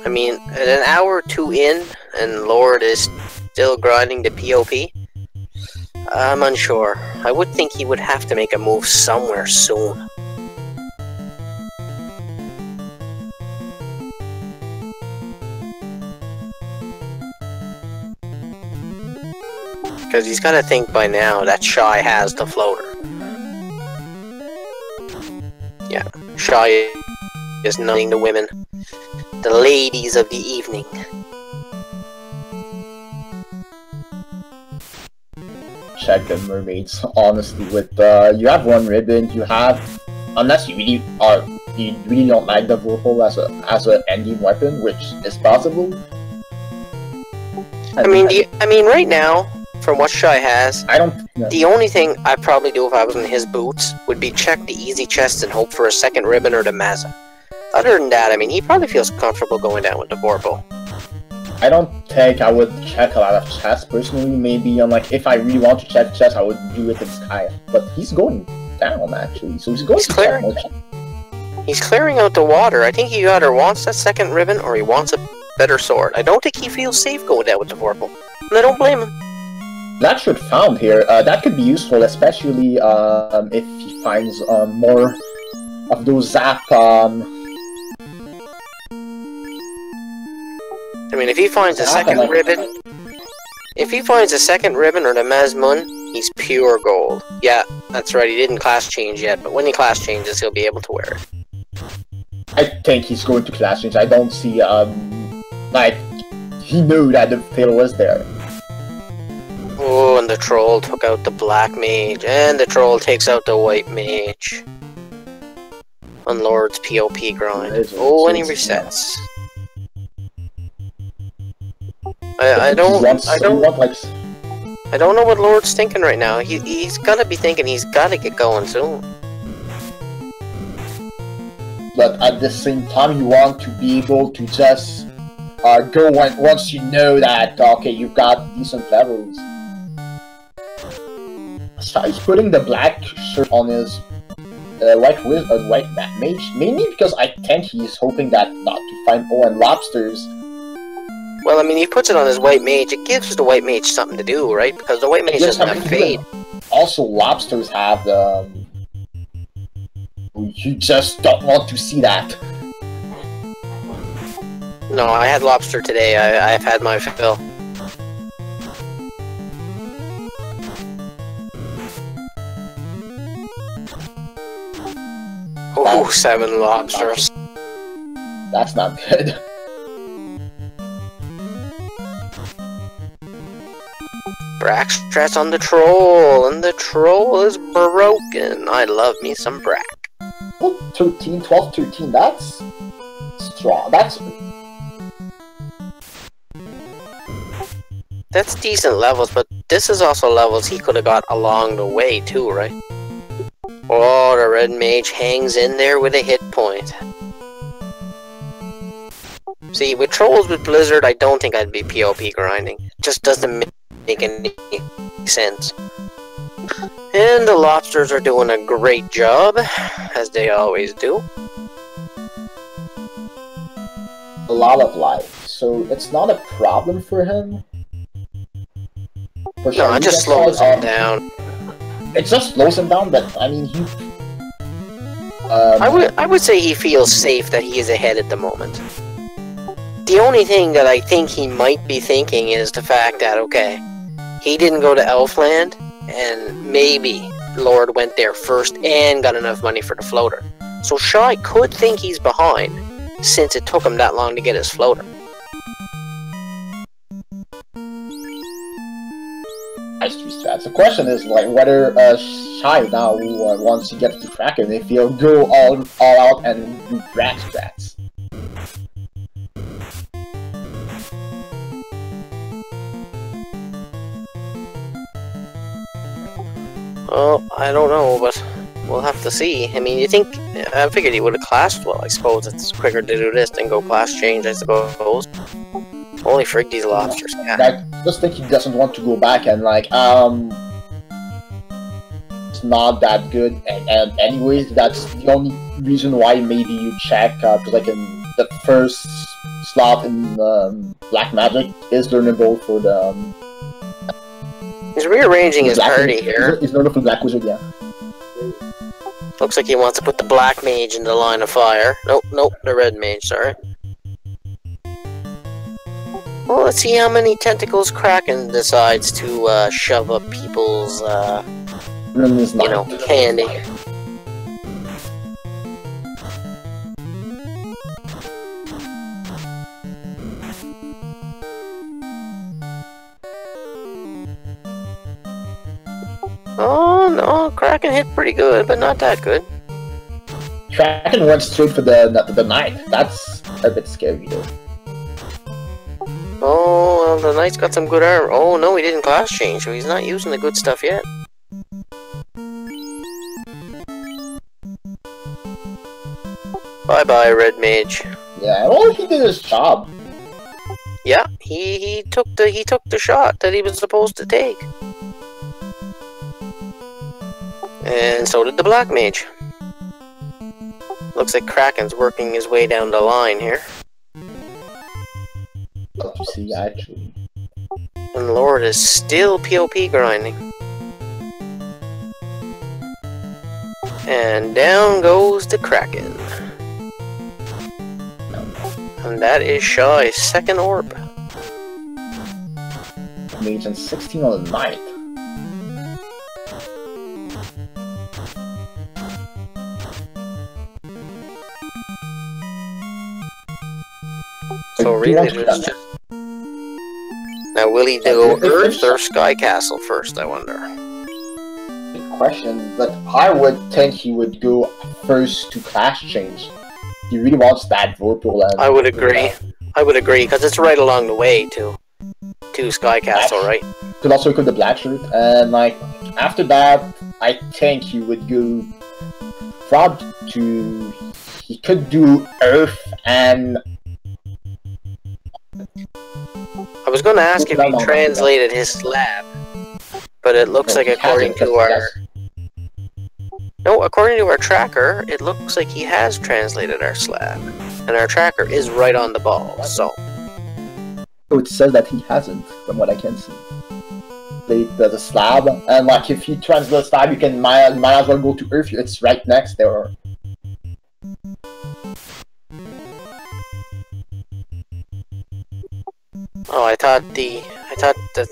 I mean, at an hour or two in, and Lord is still grinding the POP, I'm unsure. I would think he would have to make a move somewhere soon. Because he's got to think by now that Shy has the floater. Yeah, Shy is knowing the women. The ladies of the evening. Check the mermaids, honestly. With you have one ribbon, you have, unless you really don't like the Vorpal as a endgame weapon, which is possible. I mean, right now, from what Shy has, I don't. No. The only thing I'd probably do if I was in his boots would be check the easy chests and hope for a second ribbon or the Mazza. Other than that, I mean, he probably feels comfortable going down with the Vorpal. I don't think I would check a lot of chests personally. Maybe on like if I really want to check chests, I would do it in Sky. But he's going down actually, so he's going. He's clearing out the water. I think he either wants that second ribbon or he wants a better sword. I don't think he feels safe going down with the Vorpal, and I don't blame him. That should found here. That could be useful, especially if he finds more of those zap. I mean, if he finds a second ribbon, or the Mazmun, he's pure gold. Yeah, that's right. He didn't class change yet, but when he class changes, he'll be able to wear it. I think he's going to class change. I don't see like he knew that the tail was there. Oh, and the troll took out the black mage, and the troll takes out the white mage. On Lord's POP grind. Oh, and he resets. I don't know what Lord's thinking right now. He's gotta be thinking he's gotta get going soon. But at the same time, you want to be able to just go once you know that okay, you've got decent levels. So he's putting the black shirt on his white mage, mainly because I think he's hoping that not to find Owen lobsters. Well, I mean, he puts it on his white mage. It gives the white mage something to do, right? Because the white mage doesn't have fade. Also, lobsters have the. You just don't want to see that. No, I had lobster today. I've had my fill. Oh, 7 lobsters. That's not good. Brack stress on the troll, and the troll is broken. I love me some Brack. Well, 13, 12, 13, that's strong. That's decent levels, but this is also levels he could have got along the way too, right? Oh, the red mage hangs in there with a hit point. See, with trolls with Blizzard, I don't think I'd be POP grinding. It just doesn't make any sense. And the lobsters are doing a great job, as they always do. A lot of life, so it's not a problem for him. For no, it just slows him down. It just slows him down, but I mean, he. I would say he feels safe that he is ahead at the moment. The only thing that I think he might be thinking is the fact that, okay, he didn't go to Elfland, and maybe Lord went there first and got enough money for the floater. So Shy could think he's behind, since it took him that long to get his floater. The question is like whether Shy now, once he gets to Kraken, if he'll go all out and do drag strats. Well, I don't know, but we'll have to see. I mean, I figured he would have classed well. I suppose it's quicker to do this than go class change, I suppose. Holy frig, these lobsters. Yeah. I just think he doesn't want to go back and like, it's not that good. And anyways, that's the only reason why maybe you check, because like in the first slot in Black Magic is learnable for the. He's rearranging his party here. He's learnable for Black Wizard, yeah. Looks like he wants to put the Black Mage in the line of fire. Nope, the Red Mage, sorry. Well, let's see how many tentacles Kraken decides to shove up people's, candy. Oh no, Kraken hit pretty good, but not that good. Kraken went straight for the knight. That's a bit scary though. Oh, well, the knight's got some good armor. Oh no, he didn't class change, so he's not using the good stuff yet. Bye bye, Red Mage. Yeah, well, he did his job. Yeah, he took the shot that he was supposed to take. And so did the Black Mage. Looks like Kraken's working his way down the line here. Love to see, actually. And Lord is still POP grinding. And down goes the Kraken. And that is Shy's second orb. Mage and 16 on the knight. So really, there's just... Now, will he go Earth or Sky Castle first, I wonder? Good question, but I would think he would go first to class change. He really wants that Vorpal. I would agree. I would agree, because it's right along the way to Sky Castle, right? Could also equip the black shirt, and like after that, I think he would go he could do Earth and. I was going to ask if he translated his slab, but it looks like according to our... No, according to our tracker, it looks like he has translated our slab, and our tracker is right on the ball, so... So it says that he hasn't, from what I can see. There's a slab, and like if you translate the slab, you can might as well go to Earth. It's right next there. Oh, I thought the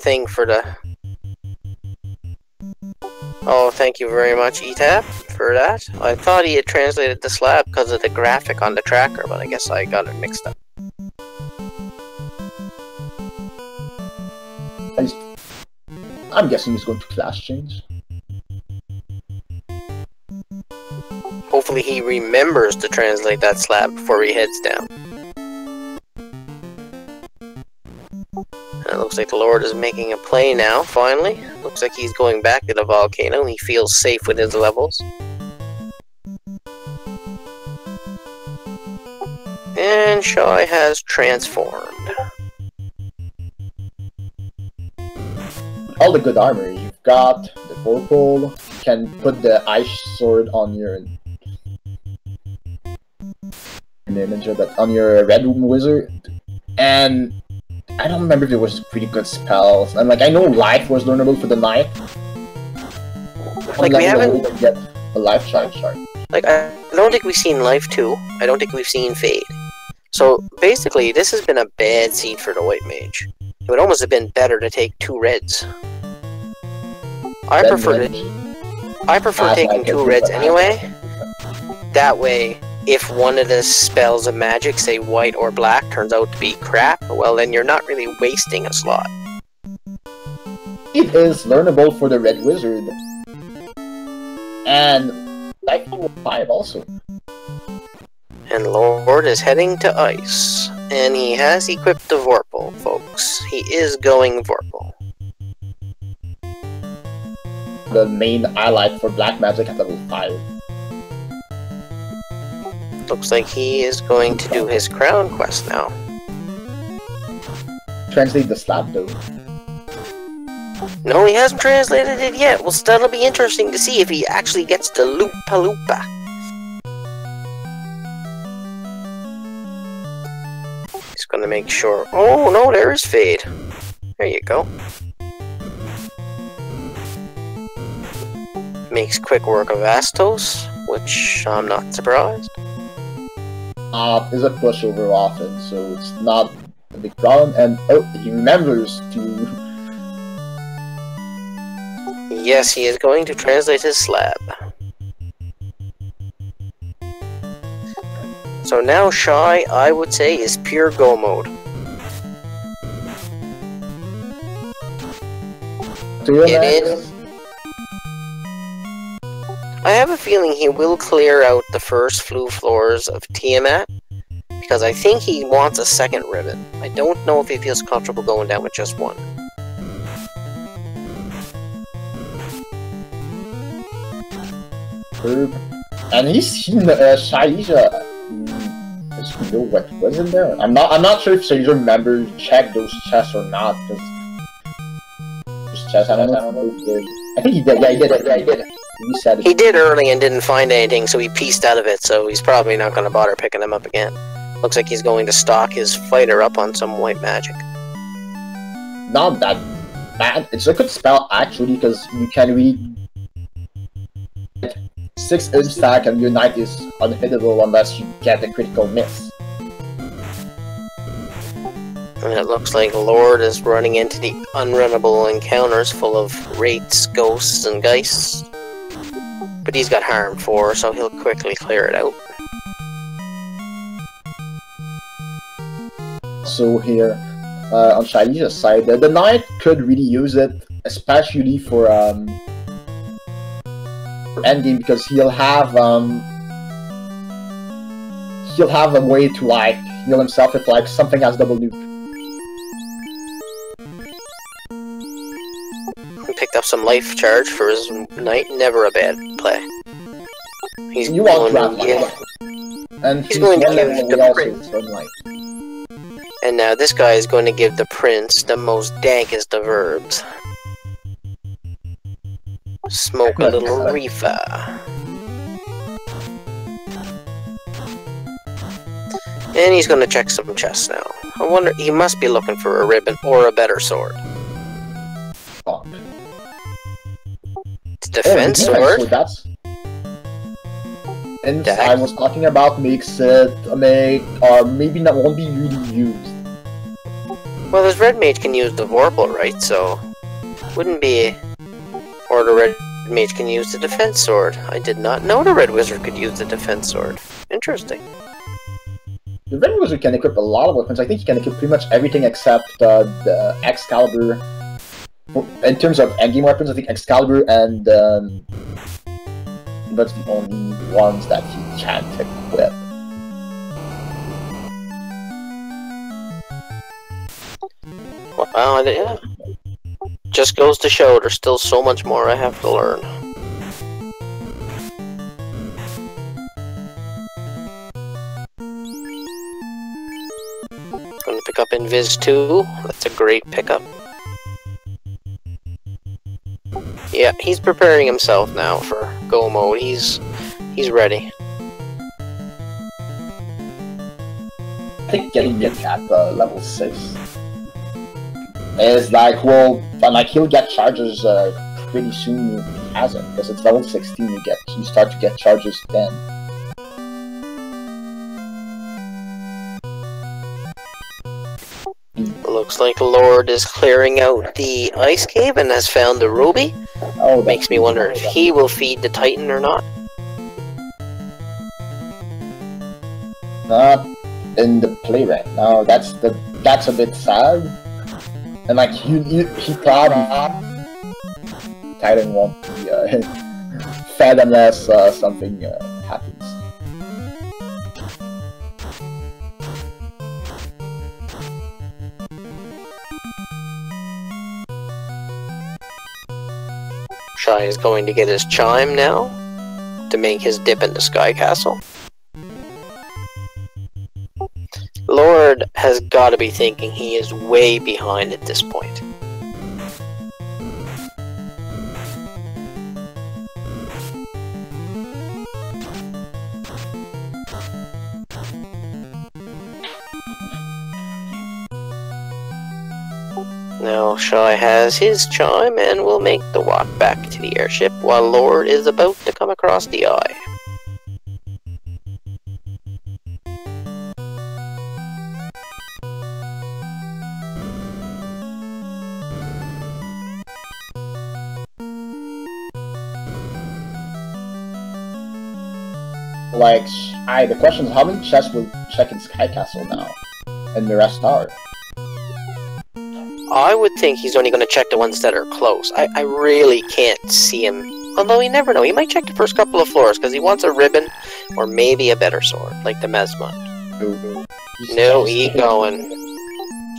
thing for the... Oh, thank you very much, ETAP, for that. I thought he had translated the slab because of the graphic on the tracker, but I guess I got it mixed up. I'm guessing he's going to class change. Hopefully he remembers to translate that slab before he heads down. And it looks like the Lord is making a play now, finally. Looks like he's going back to the volcano. He feels safe with his levels. And Shy has transformed. All the good armor. You've got the Vorpal. You can put the ice sword on your ninja, but on your red wizard. And I don't remember if there was pretty good spells. And like I know life was learnable for the knight. Like we haven't get a life shard. Like I don't think we've seen life 2. I don't think we've seen fade. So basically, this has been a bad seed for the white mage. It would almost have been better to take 2 reds. I prefer taking 2 reds anyway. That way, if one of the spells of magic, say white or black, turns out to be crap, well then you're not really wasting a slot. It is learnable for the red wizard. And life 5 also. And Lord is heading to ice. And he has equipped the Vorpal, folks. He is going Vorpal. The main highlight for black magic at level 5. Looks like he is going to do his crown quest now. Translate the slab though. No, he hasn't translated it yet. Well, that'll be interesting to see if he actually gets the Loop-a-Loopa. He's gonna make sure... Oh, no, there is Fade. There you go. Makes quick work of Astos, which I'm not surprised. Is a pushover often, so it's not a big problem, and oh, he remembers to... Yes, he is going to translate his slab. So now Shy, I would say, is pure go mode. It is. I have a feeling he will clear out the first few floors of Tiamat, because I think he wants a second ribbon. I don't know if he feels comfortable going down with just one. And he's seen Shyleasia. Does he know what was in there? I'm not sure if Shyleasia remembers check those chests or not, because those chests, I don't know if he did. I think he did. Yeah, he did. Yeah, he did. He did early and didn't find anything, so he pieced out of it, so he's probably not going to bother picking them up again. Looks like he's going to stock his fighter up on some white magic. Not that bad. It's a good spell, actually, because you can read 6 inch stack and your knight is unhittable unless you get a critical miss. And it looks like Lord is running into the unrunnable encounters full of wraiths, ghosts, and geists. But he's got harm 4, so he'll quickly clear it out. So here, on Shyleasia's side, the knight could really use it, especially for endgame, because he'll have a way to like heal himself if like something has double nuke. He picked up some life charge for his knight. Never a bad play. He's you want going, yeah. And he's going to give the prince. And now this guy is going to give the prince the most dankest of herbs. Smoke a little reefer. And he's going to check some chests now. I wonder, he must be looking for a ribbon or a better sword. Defense sword? That's... And I was talking about makes it maybe not won't be really used. Well, this red mage can use the Vorpal, right? So wouldn't be. Or the red mage can use the defense sword. I did not know the red wizard could use the defense sword. Interesting. The red wizard can equip a lot of weapons. I think he can equip pretty much everything except the Excalibur. In terms of endgame weapons, I think Excalibur and that's the only ones that he can't equip. Wow, yeah. Just goes to show there's still so much more I have to learn. Gonna pick up Invis 2. That's a great pickup. Yeah, he's preparing himself now for go mode. He's ready. I think getting it at level 6 is like, well, like he'll get charges pretty soon if he hasn't, because it's level 16 you start to get charges then. Looks like Lord is clearing out the ice cave and has found the ruby. Oh, makes me wonder if he will feed the Titan or not. Not in the play right now. That's a bit sad. And like he probably Titan won't be fed unless something happens. Shy is going to get his chime now to make his dip into Sky Castle. Lord has got to be thinking he is way behind at this point. Now Shy has his chime and will make the walk back to the airship while Lord is about to come across the eye. like, the question is how many chests will check in Sky Castle now? And the rest are? I would think he's only going to check the ones that are close. I really can't see him. Although you never know. He might check the first couple of floors because he wants a ribbon or maybe a better sword, like the Mesmond. No, he's going.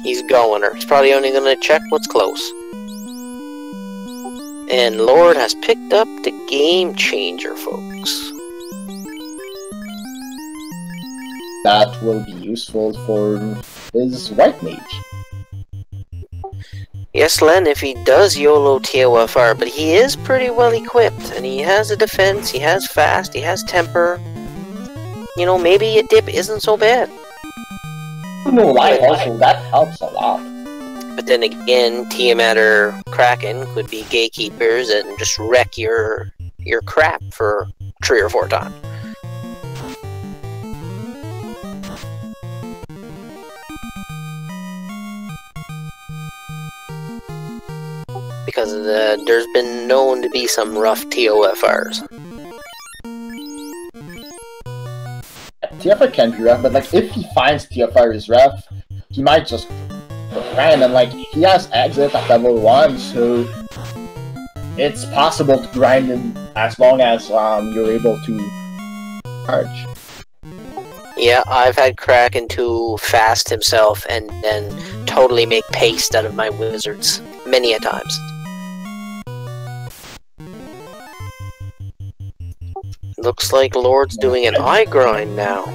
He's going. Or he's probably only going to check what's close. And Lord has picked up the Game Changer, folks. That will be useful for his White Mage. Yes, Len, if he does YOLO TOFR, but he is pretty well equipped, and he has a defense, he has fast, he has temper. You know, maybe a dip isn't so bad. No lie, also, that helps a lot. But then again, Tiamat or Kraken could be gatekeepers and just wreck your crap for 3 or 4 times. Because there's been known to be some rough TOFRs. TFR can be rough, but like if he finds TFR is rough, he might just grind, and like he has exit at level 1, so it's possible to grind him as long as you're able to charge. Yeah, I've had Kraken to fast himself and then totally make paste out of my wizards many a times. Looks like Lord's doing an eye grind now.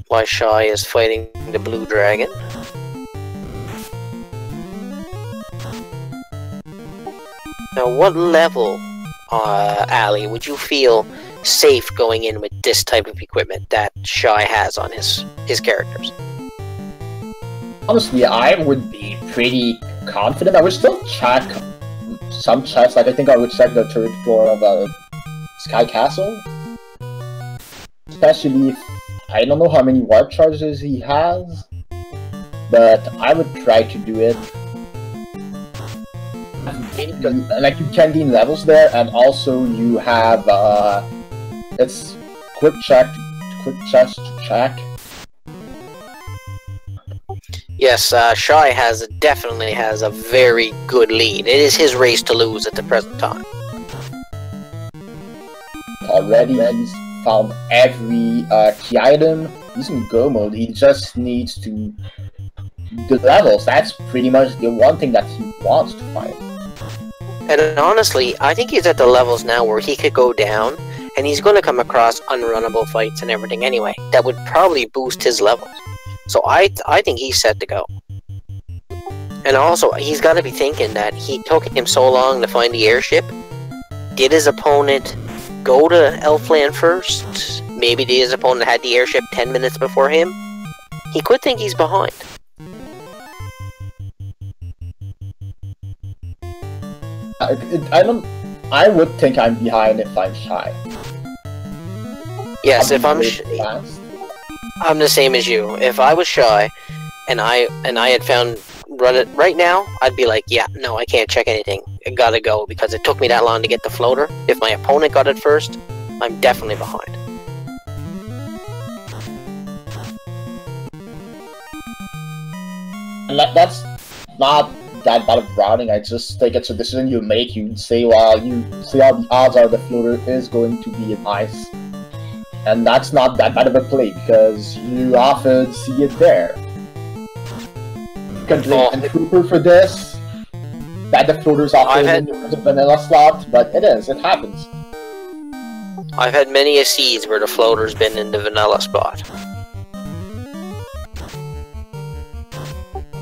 Why Shy is fighting the blue dragon. Now what level, Ali, would you feel safe going in with this type of equipment that Shy has on his characters? Honestly, I would be pretty confident. I would still check some chests, like I think I would check the 3rd floor of Sky Castle. Especially if, I don't know how many warp charges he has, but I would try to do it. Like you can gain levels there, and also you have, it's quick chest to check. Yes, Shy definitely has a very good lead. It is his race to lose at the present time. Already, he's found every key item. He's in go mode. He just needs to the levels. That's pretty much the one thing that he wants to find. And honestly, I think he's at the levels now where he could go down, and he's going to come across unrunnable fights and everything anyway. That would probably boost his levels. So I think he's set to go. And also, he's got to be thinking that he took him so long to find the airship. Did his opponent go to Elfland first? Maybe his opponent had the airship 10 minutes before him? He could think he's behind. I would think I'm behind if I'm Shy. Yes, if I'm the same as you. If I was Shy, and I had found run it right now, I'd be like, yeah, no, I can't check anything. I gotta go because it took me that long to get the floater. If my opponent got it first, I'm definitely behind. And that's not that bad of routing. I just think it's a decision you make. You say, well, you see how the odds are the floater is going to be in ice. And that's not that bad of a play, because you often see it there. You can blame Trooper for this, that the floater's often in the vanilla slot, but it happens. I've had many a seeds where the floater's been in the vanilla spot.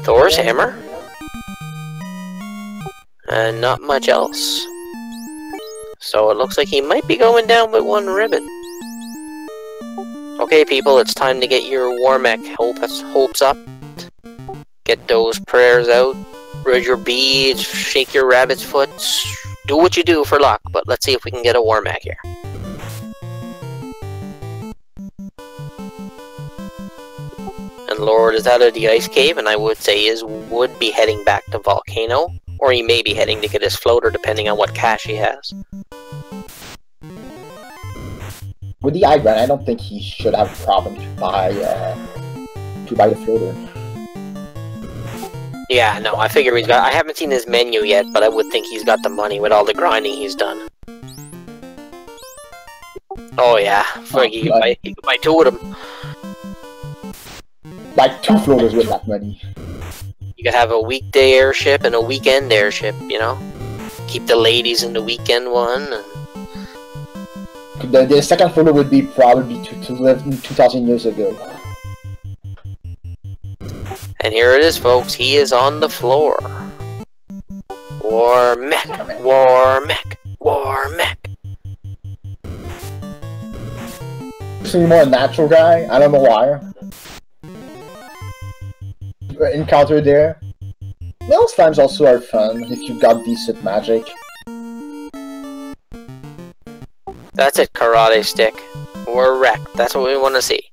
Thor's hammer? And not much else. So it looks like he might be going down with one ribbon. Okay, people, it's time to get your Warmech hopes up. Get those prayers out. Read your beads, shake your rabbit's foot. Do what you do for luck, but let's see if we can get a Warmech here. And and Lord is out of the ice cave, and I would say would be heading back to Volcano, or he may be heading to get his floater, depending on what cash he has. With the eye brand, I don't think he should have a problem to buy the floater. Yeah, no, I figure he's got. I haven't seen his menu yet, but I would think he's got the money with all the grinding he's done. Oh yeah, he could buy 2 of them. Like 2 floaters with that money. You could have a weekday airship and a weekend airship, you know? Keep the ladies in the weekend one. And... The second floater would be probably to live 2,000 years ago. And here it is, folks. He is on the floor. War mech, war mech, war mech. Seems more a natural guy. I don't know why. Encounter there. Those times also are fun if you've got decent magic. That's it, karate stick. We're wrecked. That's what we want to see.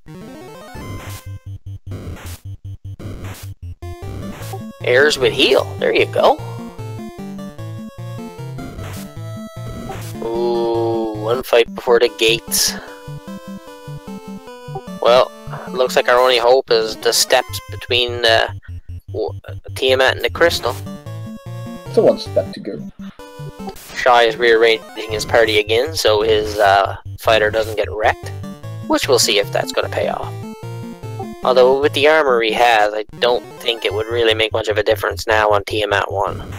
Airs with heal. There you go. Ooh, 1 fight before the gates. Well, looks like our only hope is the steps between Tiamat and the crystal. It's a 1 step to go. Shy is rearranging his party again so his fighter doesn't get wrecked, which we'll see if that's going to pay off. Although with the armor he has, I don't think it would really make much of a difference now on Tiamat 1.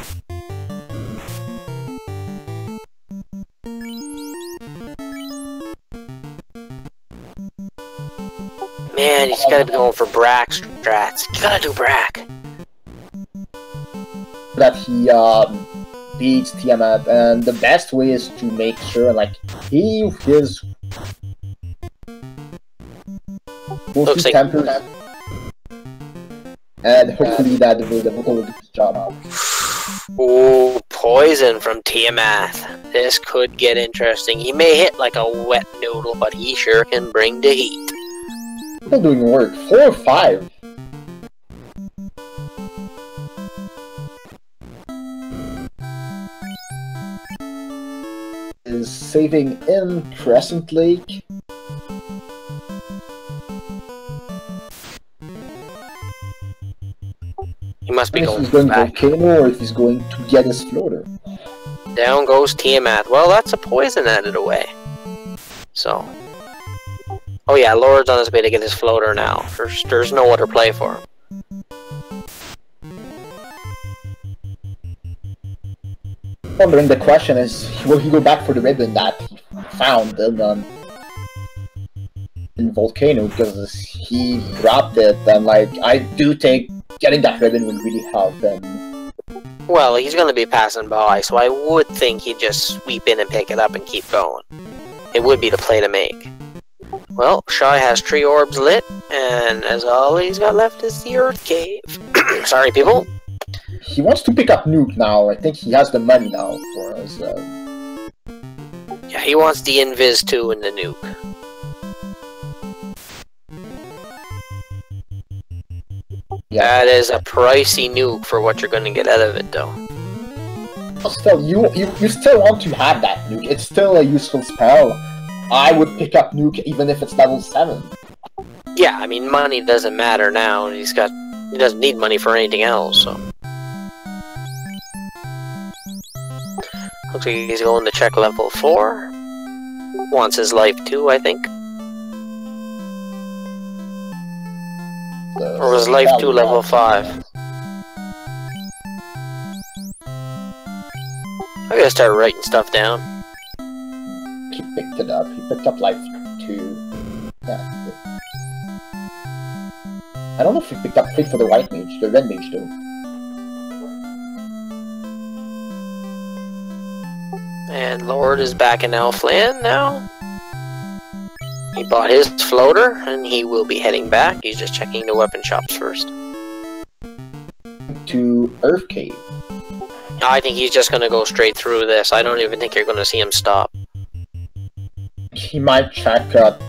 Man, he's gotta be going for Brack strats. You gotta do Brack. That he beats Tiamat, and the best way is to make sure, like, he is looks like tempered, and hopefully that will do his job. Ooh, poison from Tiamat. This could get interesting. He may hit like a wet noodle, but he sure can bring the heat. Still doing work. 4 or 5. Is saving in Crescent Lake. He must be going If he's going back. Volcano or if he's going to get his floater. Down goes Tiamat. Well, that's a poison added away. So. Oh yeah, Lord's on his way to get his floater now. There's no other play for him. Wondering, the question is, will he go back for the ribbon that he found in Volcano, because he dropped it, and like, I do think getting that ribbon would really help him. Well, he's gonna be passing by, so I would think he'd just sweep in and pick it up and keep going. It would be the play to make. Well, Shy has 3 orbs lit, and as all he's got left is the Earth Cave. Sorry, people. He wants to pick up Nuke now. I think he has the money now for us. Yeah, he wants the Invis 2 and the Nuke. Yeah. That is a pricey Nuke for what you're gonna get out of it, though. Still, you still want to have that Nuke. It's still a useful spell. I would pick up Nuke even if it's level 7. Yeah, I mean, money doesn't matter now. He doesn't need money for anything else, so. Looks like he's going to check level 4. Wants his life too, I think. Or was life 2 level 5? I gotta start writing stuff down. He picked it up. He picked up life 2. Yeah. I don't know if he picked up Fate for the White Mage, the Red Mage though. And Lord is back in Elfland now. He bought his floater, and he will be heading back. He's just checking the weapon shops first. To Earth Cave. I think he's just gonna go straight through this. I don't even think you're gonna see him stop. He might check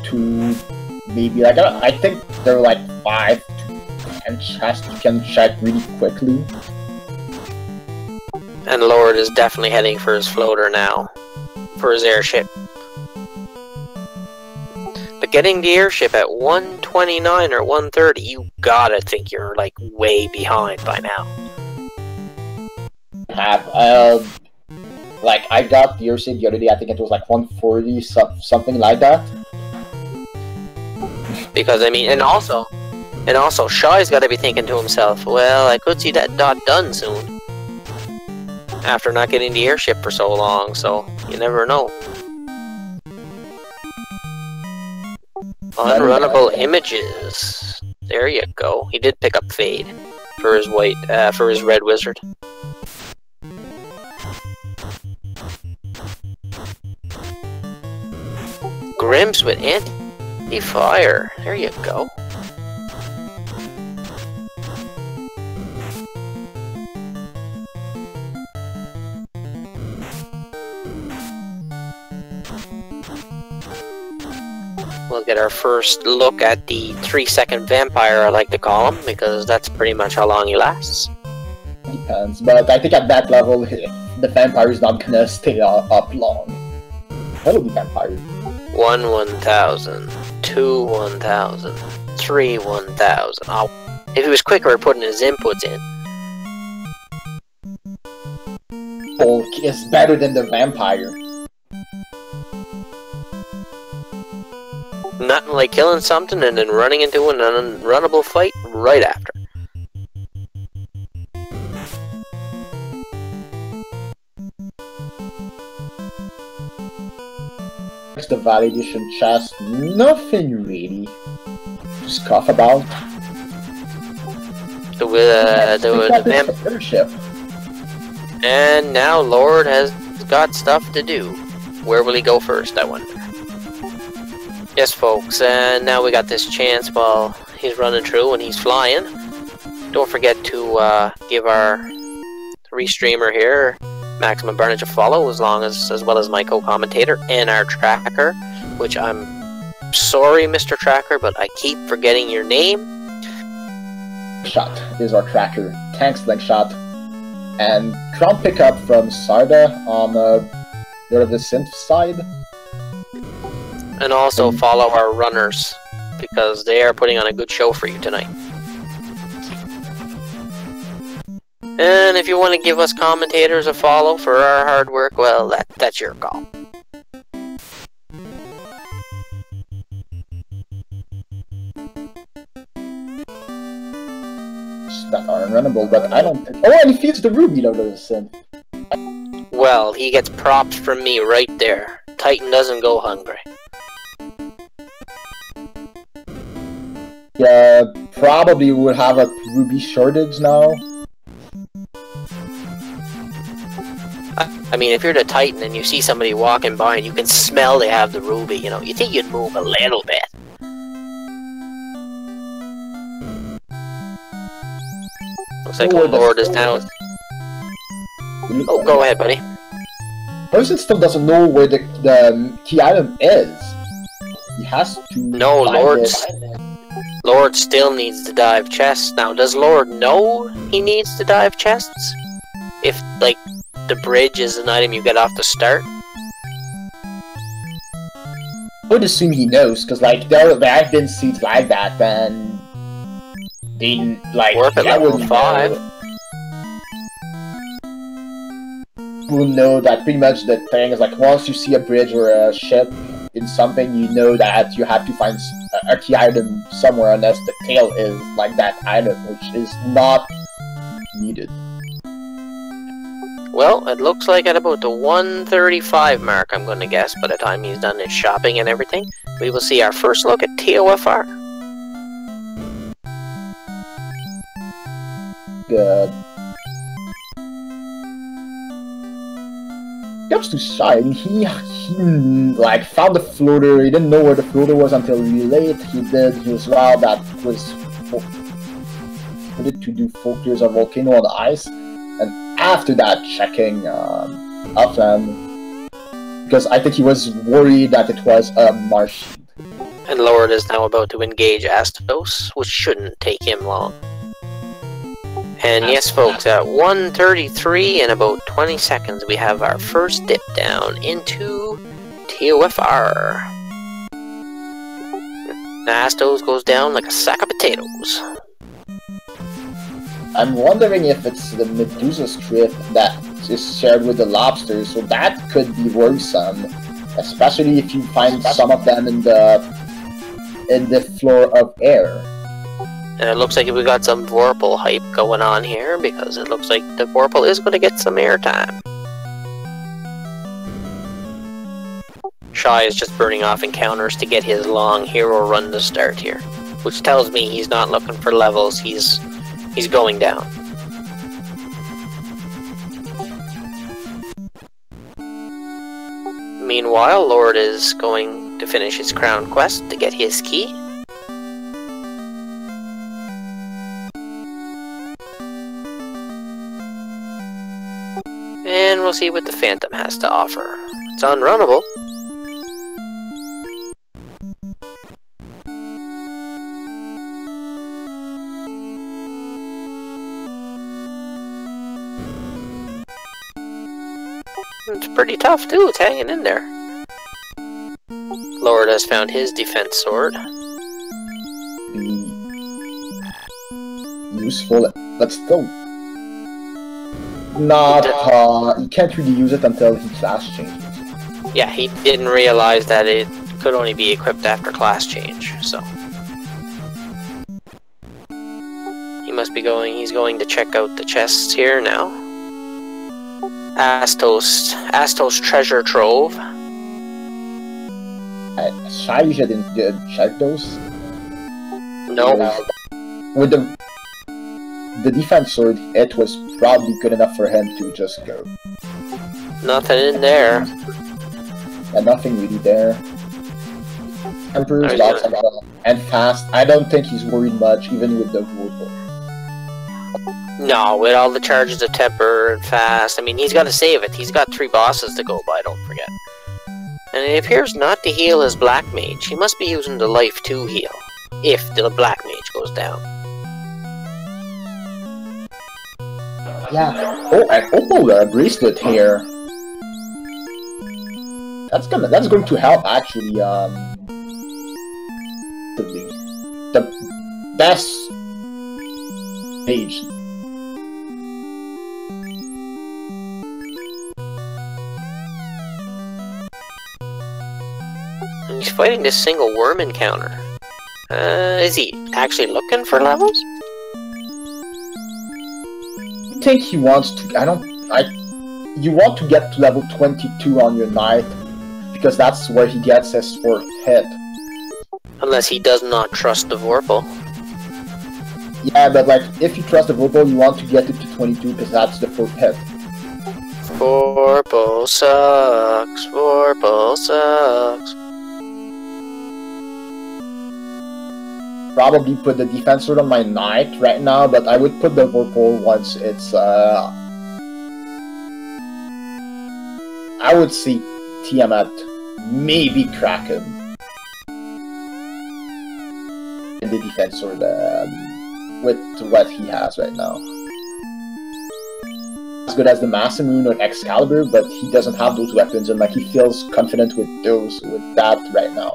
2, maybe like I think they're like 5 and chest you can check really quickly. And Lord is definitely heading for his floater now. For his airship. But getting the airship at 129 or 130, you gotta think you're like way behind by now. Like I got the airship the other day, I think it was like 140, something like that. Because I mean, and also Shy's gotta be thinking to himself, well, I could see that dot done soon. After not getting the airship for so long, so you never know. Unrunnable images. There you go. He did pick up Fade for his for his red wizard. Grimps with anti-fire. There you go. We'll get our first look at the 3-second vampire, I like to call him, because that's pretty much how long he lasts. Depends, but I think at that level, the vampire is not gonna stay up long. Hello, the vampire. 1 1000, 2 1000, 3 1000. Oh, if he was quicker at putting his inputs in. Hulk is better than the vampire. Nothing like killing something and then running into an unrunnable fight right after. Next, the validation chest, nothing really to scoff about. The airship. And now Lord has got stuff to do. Where will he go first, I wonder? Yes, folks, and now we got this chance while he's running through and he's flying. Don't forget to give our restreamer here, Maximum Burnage, a follow, as well as my co-commentator and our tracker, which I'm sorry, Mr. Tracker, but I keep forgetting your name. Shot is our tracker. Tank Slingshot. And Crown pickup from Sarda on LordoftheSynth side. And also follow our runners, because they are putting on a good show for you tonight. And if you want to give us commentators a follow for our hard work, well, that's your call. That are unrunnable, but I don't think... Oh, and he feeds the ruby, LordoftheSynth. Well, he gets props from me right there. Titan doesn't go hungry. Yeah, probably would have a ruby shortage now. I mean, if you're the Titan and you see somebody walking by and you can smell they have the ruby, you know, you think you'd move a little bit. Looks like the Lord is now... Oh, go ahead, buddy. Person still doesn't know where the key item is. He has to... No, Lord still needs to dive chests. Now, does Lord know he needs to dive chests? If, like, the bridge is an item you get off the start? I would assume he knows, because, like, there have been seeds like that, and... They, like... Work at level 5. Will know that pretty much the thing is, like, once you see a bridge or a ship in something, you know that you have to find a key item somewhere, unless the tail is like that item, which is not needed. Well, it looks like at about the 135 mark, I'm going to guess, by the time he's done his shopping and everything, we will see our first look at TOFR. Good. Comes to Shy, he like found the floater. He didn't know where the floater was until really late. He did his route that was needed to do focus on volcano on ice, and after that checking upland, because I think he was worried that it was a marsh. And Lord is now about to engage Astos, which shouldn't take him long. And yes, folks, at 1:33 in about 20 seconds, we have our first dip down into TOFR. Astos goes down like a sack of potatoes. I'm wondering if it's the Medusa strip that is shared with the lobsters, so that could be worrisome, especially if you find some of them in the floor of air. And it looks like we got some Vorpal hype going on here, because it looks like the Vorpal is going to get some airtime. Shy is just burning off encounters to get his long hero run to start here, which tells me he's not looking for levels, he's going down. Meanwhile, Lord is going to finish his crown quest to get his key. And we'll see what the Phantom has to offer. It's unrunnable. It's pretty tough too, it's hanging in there. Lord has found his defense sword. Be useful, but still not, you can't really use it until he class changes. Yeah, he didn't realize that it could only be equipped after class change, so. He's going to check out the chests here now. Astos treasure trove. Shyleasia didn't check those. No. With the defense sword, it was probably good enough for him to just go. Nothing in there. And nothing really there. Emperor's lots of and fast. I don't think he's worried much, even with the Vorpal. No, with all the charges of temper and fast. I mean, he's got to save it. He's got 3 bosses to go by, don't forget. And it appears not to heal his Black Mage. He must be using the life to heal, if the Black Mage goes down. Yeah. Oh, and Opal bracelet here. That's going to help actually. The best mage. He's fighting this single worm encounter. Is he actually looking for levels? I think he wants to. You want to get to level 22 on your knight, because that's where he gets his 4th hit. Unless he does not trust the Vorpal. Yeah, but like, if you trust the Vorpal, you want to get it to 22, because that's the 4th hit. Vorpal sucks. Vorpal sucks. Probably put the defense sword on my knight right now, but I would put the Vorpal once it's I would see Tiamat, maybe Kraken in the defense sword with what he has right now. As good as the Masamune or Excalibur, but he doesn't have those weapons, and like he feels confident with that right now.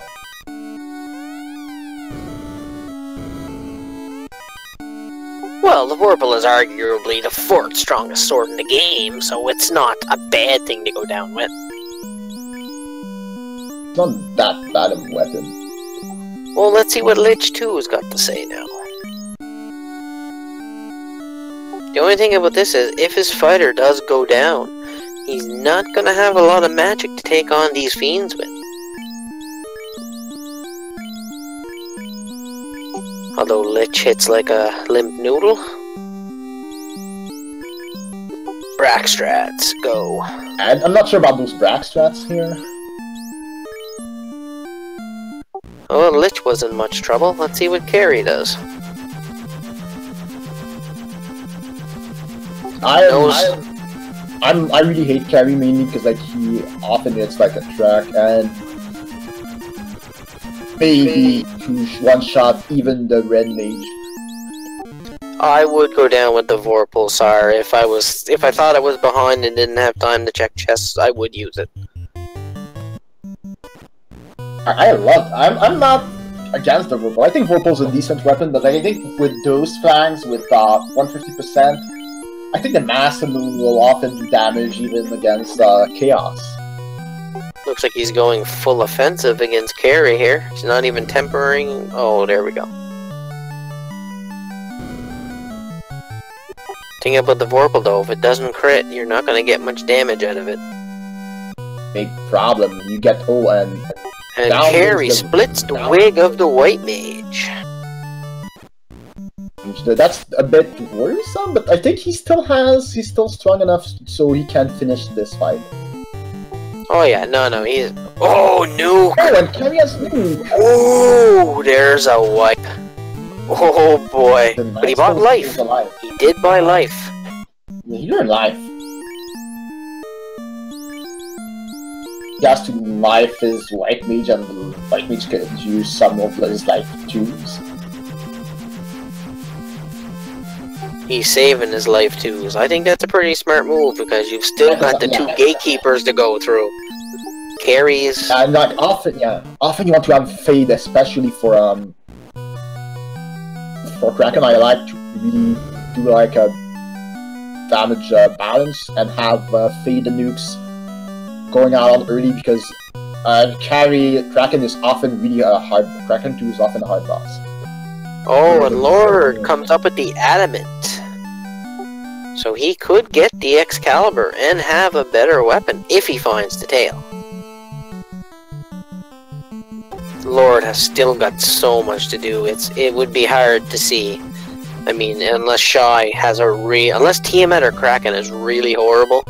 Well, the Vorpal is arguably the 4th strongest sword in the game, so it's not a bad thing to go down with. It's not that bad of a weapon. Well, let's see what Lich 2 has got to say now. The only thing about this is, if his fighter does go down, he's not gonna have a lot of magic to take on these fiends with. Although Lich hits like a limp noodle. Brackstrats, go. I'm not sure about those Brackstrats here. Oh, Lich was in much trouble. Let's see what Carrie does. I really hate Carrie mainly because like he often hits like a track and maybe to one-shot even the red mage. I would go down with the Vorpulsar if I thought I was behind and didn't have time to check chests. I would use it. I'm not against the Vorpal. I think Vorpal's a decent weapon, but I think with those flanks, with 150%, I think the Master Moon will often do damage even against Chaos. Looks like he's going full offensive against Carry here. He's not even tempering. Oh, there we go. Thing about the Vorpal though, if it doesn't crit, you're not going to get much damage out of it. Big problem. You get and Carry splits the wig of the White Mage. That's a bit worrisome, but I think he's still strong enough so he can finish this fight. Oh yeah, no, he's... Oh, nuke! Oh, and Carry has nuke! Oh, there's a wipe. Oh boy. But he bought life. He did buy life. You're life. He has to life his White Mage, and the White Mage can use some of his life tubes. He's saving his life twos. I think that's a pretty smart move because you've still got the two gatekeepers to go through. Carries. And like often you want to have Fade, especially for Kraken. I like to really do like a damage balance and have Fade the nukes going out on early because Kraken is often really a hard. Kraken 2 is often a hard boss. Oh, and Lord comes up with the Adamant. So he could get the Excalibur and have a better weapon if he finds the tail. Lord has still got so much to do. It would be hard to see. I mean, unless unless Tiamat or Kraken is really horrible,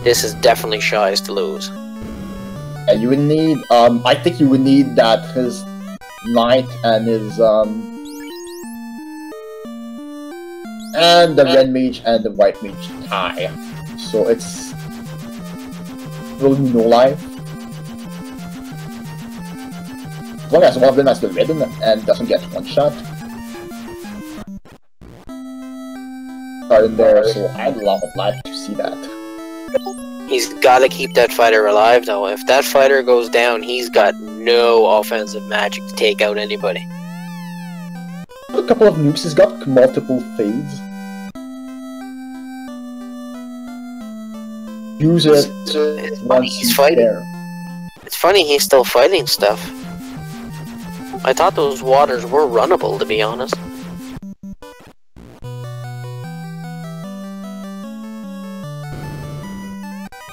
this is definitely Shy's to lose. Yeah, you would need I think you would need that his Knight and his and the Red Mage and the White Mage tie. So it's really no life. As long as one of them has the rhythm and doesn't get one shot. In there, so I'd like to see that. He's gotta keep that fighter alive though. If that fighter goes down, he's got no offensive magic to take out anybody. A couple of nukes, he's got multiple fades. Use it once he's fighting. There. It's funny he's still fighting stuff. I thought those waters were runnable, to be honest.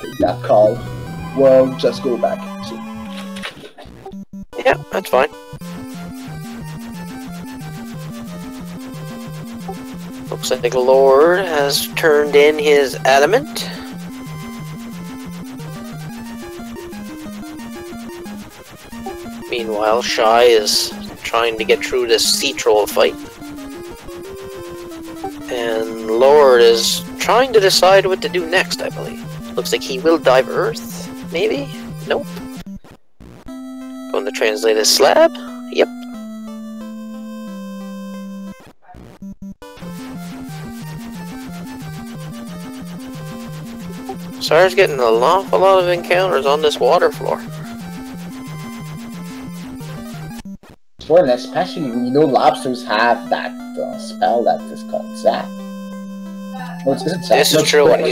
Take that call. Well, just go back. So. Yeah, that's fine. Looks like the Lord has turned in his Adamant. Meanwhile, Shy is trying to get through this Sea Troll fight. And Lord is trying to decide what to do next, I believe. Looks like he will dive Earth, maybe? Nope. Going to translate his slab? Yep. Sar's getting an awful lot of encounters on this water floor. Well, and especially when you know lobsters have that spell that is called Zap. Well, isn't Zap? This is true, and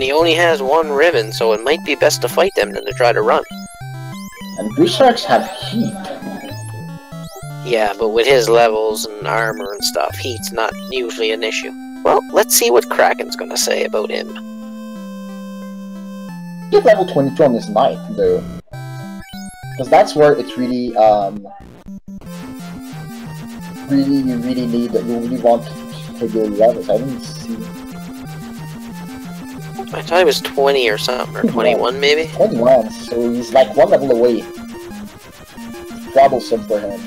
he only has one ribbon, so it might be best to fight them than to try to run. And Blue Sharks have heat. Yeah, but with his levels and armor and stuff, heat's not usually an issue. Well, let's see what Kraken's gonna say about him. Get level 22 on his Knight, though. Because that's where it's really, you really want to hit your levels. I didn't see. I thought he was 20 or something, or 21 maybe? 21, so he's like one level away. Troublesome for him.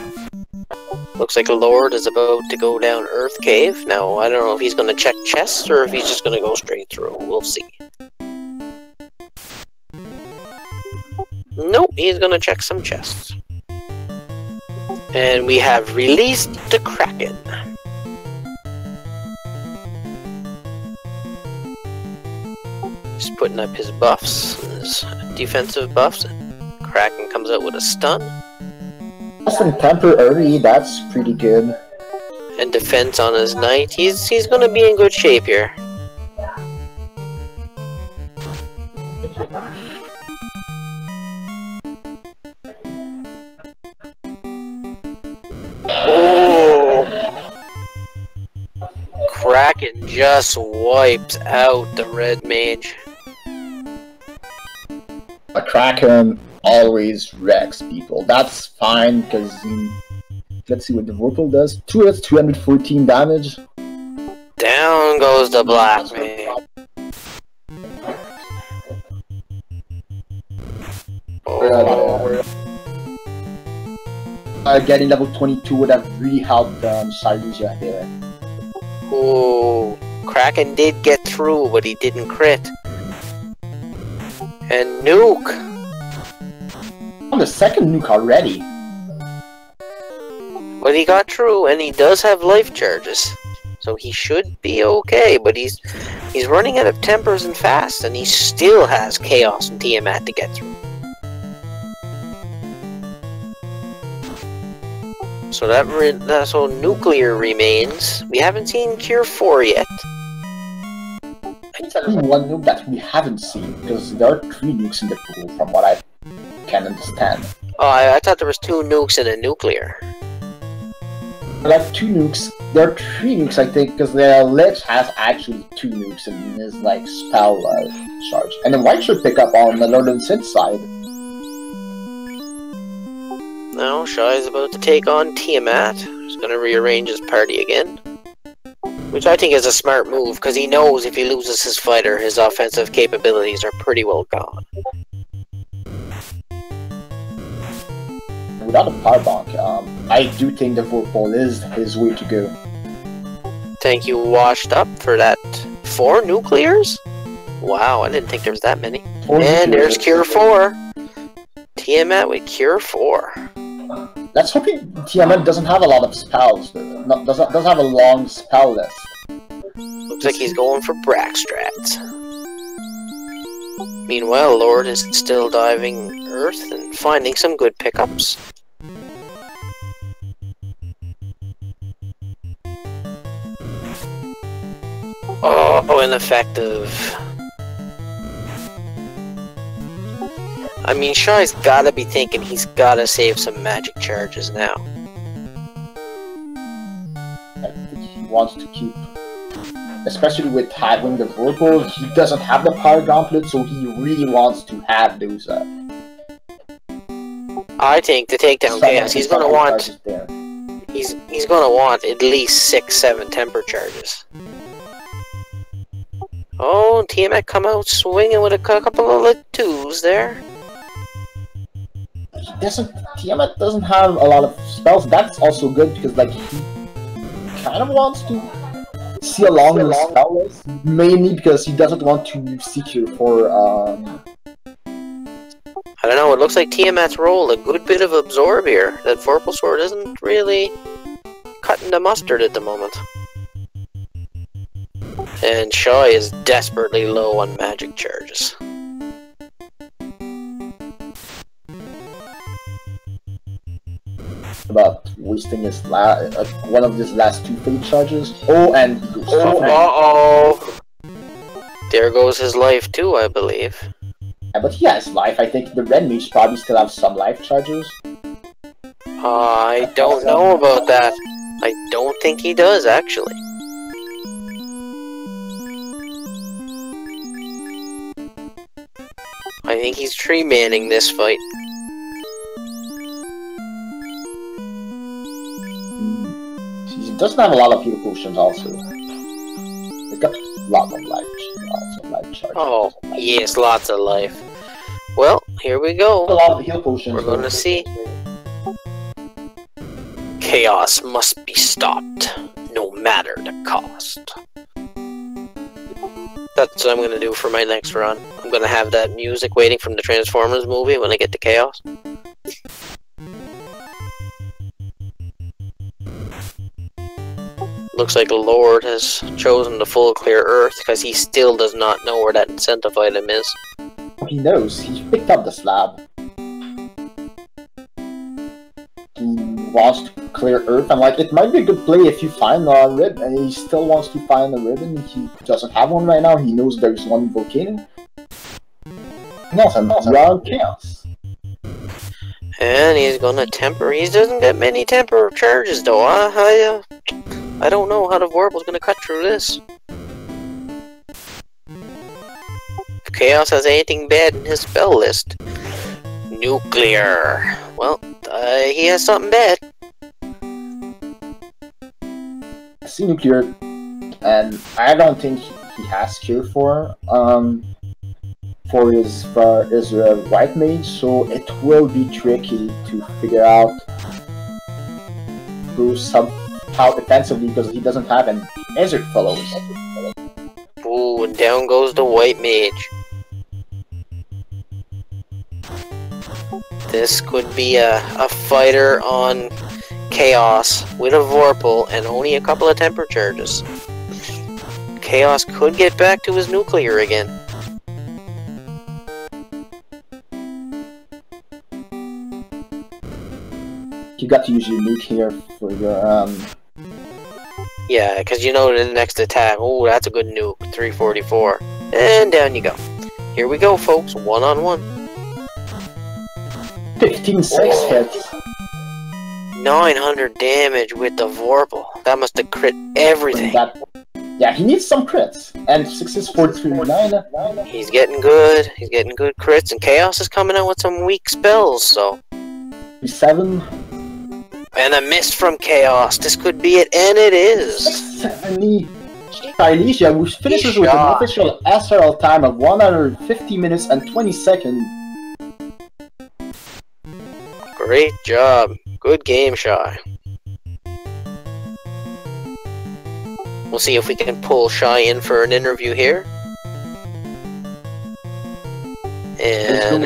Looks like the Lord is about to go down Earth Cave. Now, I don't know if he's going to check chests or if he's just going to go straight through. We'll see. Nope, he's going to check some chests. And we have released the Kraken. putting up his buffs, his defensive buffs. Kraken comes out with a stun. Some temporary, that's pretty good. And defense on his knight. He's gonna be in good shape here. Oh! Kraken just wipes out the red mage. A Kraken always wrecks people. That's fine, because let's see what the Vorpal does. 2 hits, 214 damage. Down goes the black mage. Oh. Getting level 22 would have really helped Shyleasia here. Ooh, Kraken did get through, but he didn't crit. And nuke! On the second nuke already. But he got through, and he does have life charges. So he should be okay, but he's running out of tempers and fast, and he still has Chaos and Tiamat to get through. So so nuclear remains. We haven't seen Cure 4 yet. There's only one nuke that we haven't seen, because there are 3 nukes in the pool, from what I can understand. Oh, I thought there was 2 nukes and a nuclear. There are 2 nukes. There are 3 nukes, I think, because the Lich has actually 2 nukes in his like spell charge. And then White should pick up on the LordoftheSynth side. Now, Shy is about to take on Tiamat. He's going to rearrange his party again. Which I think is a smart move, because he knows if he loses his fighter, his offensive capabilities are pretty well gone. Without a power bonk, I do think the Vorpal is his way to go. Thank you, Washed Up, for that 4 nuclears? Wow, I didn't think there was that many. And there's Cure 4. Tiamat with Cure 4. Let's hope Tiamat doesn't have a lot of spells. Doesn't have a long spell list. Looks like he's going for Brack strats. Meanwhile, Lord is still diving Earth and finding some good pickups. Oh, ineffective. I mean, Shy's gotta be thinking he's gotta save some magic charges now. I think he wants to keep... Especially with having the Vorpal, he doesn't have the Power Gauntlet, so he really wants to have those... I think to take down Chaos, he's gonna want... He's gonna want at least 6-7 temper charges. Oh, Tiamat come out swinging with a couple of 2s there. Tiamat doesn't have a lot of spells. That's also good because like he kind of wants to see along the spell list, mainly because he doesn't want to secure for I don't know, it looks like Tiamat's rolled a good bit of absorb here. That Vorpal Sword isn't really cutting the mustard at the moment. And Shy is desperately low on magic charges. About wasting his one of his last 2 fate charges. Oh, and he goes uh-oh! There goes his life too, I believe. Yeah, but he has life. I think the red mage probably still have some life charges. I don't know about that. I don't think he does, actually. I think he's tree manning this fight. He doesn't have a lot of heal potions also. He's got lots of life charges. Oh, yes, lots of life. Well, here we go. A lot of heal potions. We're gonna see. Chaos must be stopped, no matter the cost. That's what I'm gonna do for my next run. I'm gonna have that music waiting from the Transformers movie when I get to Chaos. looks like Lord has chosen the full clear Earth because he still does not know where that incentive item is. He knows. He picked up the slab. He wants to clear Earth. I'm like, it might be a good play if you find a ribbon, and he still wants to find a ribbon. He doesn't have one right now. He knows there's one volcano. Nothing. Round chaos. And he's gonna temper. He doesn't get many temper charges though. I don't know how the Vorpal's gonna cut through this. If Chaos has anything bad in his spell list, nuclear. Well, he has something bad. I see nuclear, and I don't think he has cure for his white mage, so it will be tricky to figure out who somehow defensively because he doesn't have any desert fellows. Ooh, and down goes the white mage. This could be a fighter on Chaos with a Vorpal and only a couple of temper charges. Chaos could get back to his nuclear again. You got to use your nuke here for your Yeah, because you know the next attack. Oh, that's a good nuke. 344. And down you go. Here we go, folks. 1-on-1. 15-6 hits. 900 damage with the Vorpal. That must have crit everything. Yeah, he needs some crits. And 6 is 439. He's getting good. He's getting good crits. And Chaos is coming out with some weak spells, so. 7. And a miss from Chaos. This could be it, and it is. Shyleasia, who finishes with an official SRL time of 150 minutes and 20 seconds. Great job. Good game, Shy. We'll see if we can pull Shy in for an interview here. And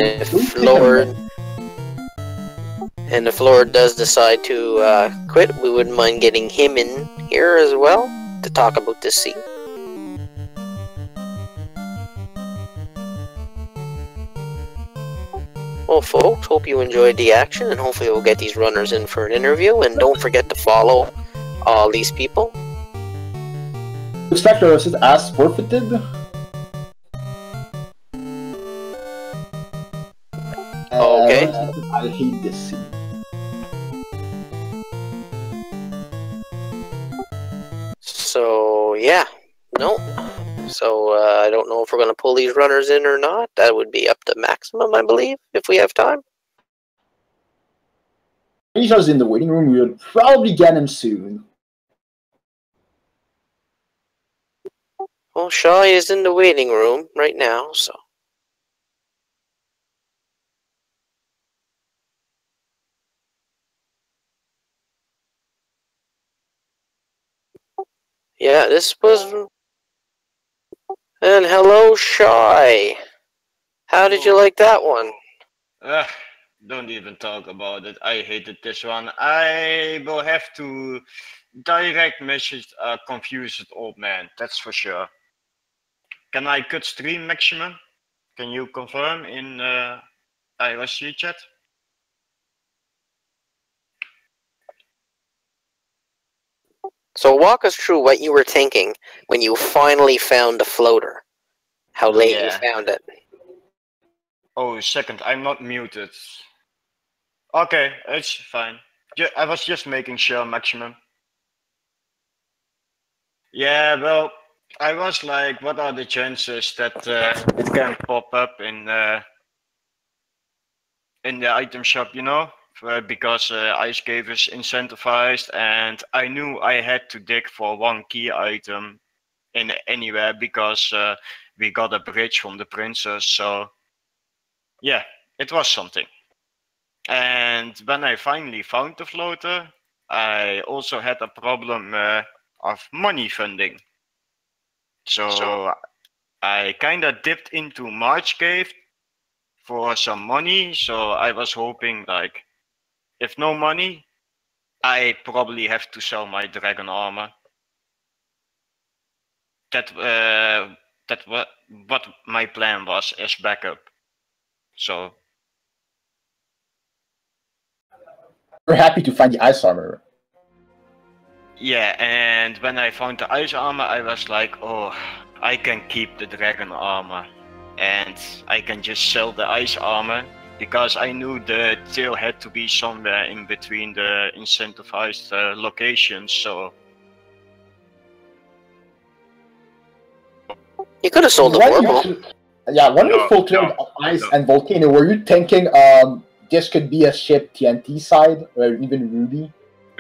if Lord does decide to quit, we wouldn't mind getting him in here as well to talk about this scene. Well, folks, hope you enjoyed the action, and hopefully we'll get these runners in for an interview. And don't forget to follow all these people. Looks like the receipt as forfeited. Okay. I hate this scene. So, yeah. No. So, I don't know if we're going to pull these runners in or not. That would be up to maximum, I believe, if we have time. He's just in the waiting room. We'll probably get him soon. Well, Shy is in the waiting room right now, so. Yeah, this was... And hello, Shy. How did you like that one? Don't even talk about it. I hated this one. I will have to direct message a confused old man, that's for sure. Can I cut stream maximum? Can you confirm in IRC chat? So walk us through what you were thinking when you finally found the floater. How late you found it. Oh, second, I'm not muted. Okay, it's fine. I was just making sure maximum. Yeah, well, I was like, what are the chances that it can pop up in the item shop, you know? Because Ice Cave is incentivized, and I knew I had to dig for one key item in anywhere because we got a bridge from the princess. So yeah, it was something. And when I finally found the floater, I also had a problem of money funding. So I kind of dipped into March Cave for some money. So I was hoping, like, if no money, I probably have to sell my dragon armor. that what my plan was as backup. So We're happy to find the ice armor. yeah, and when I found the ice armor, I was like, oh, I can keep the dragon armor, and I can just sell the ice armor, because I knew the tail had to be somewhere in between the incentivized locations. So You could have sold the Warble. Yeah, when you No, filtered no, ice no. and volcano, were you thinking this could be a ship TNT side or even Ruby?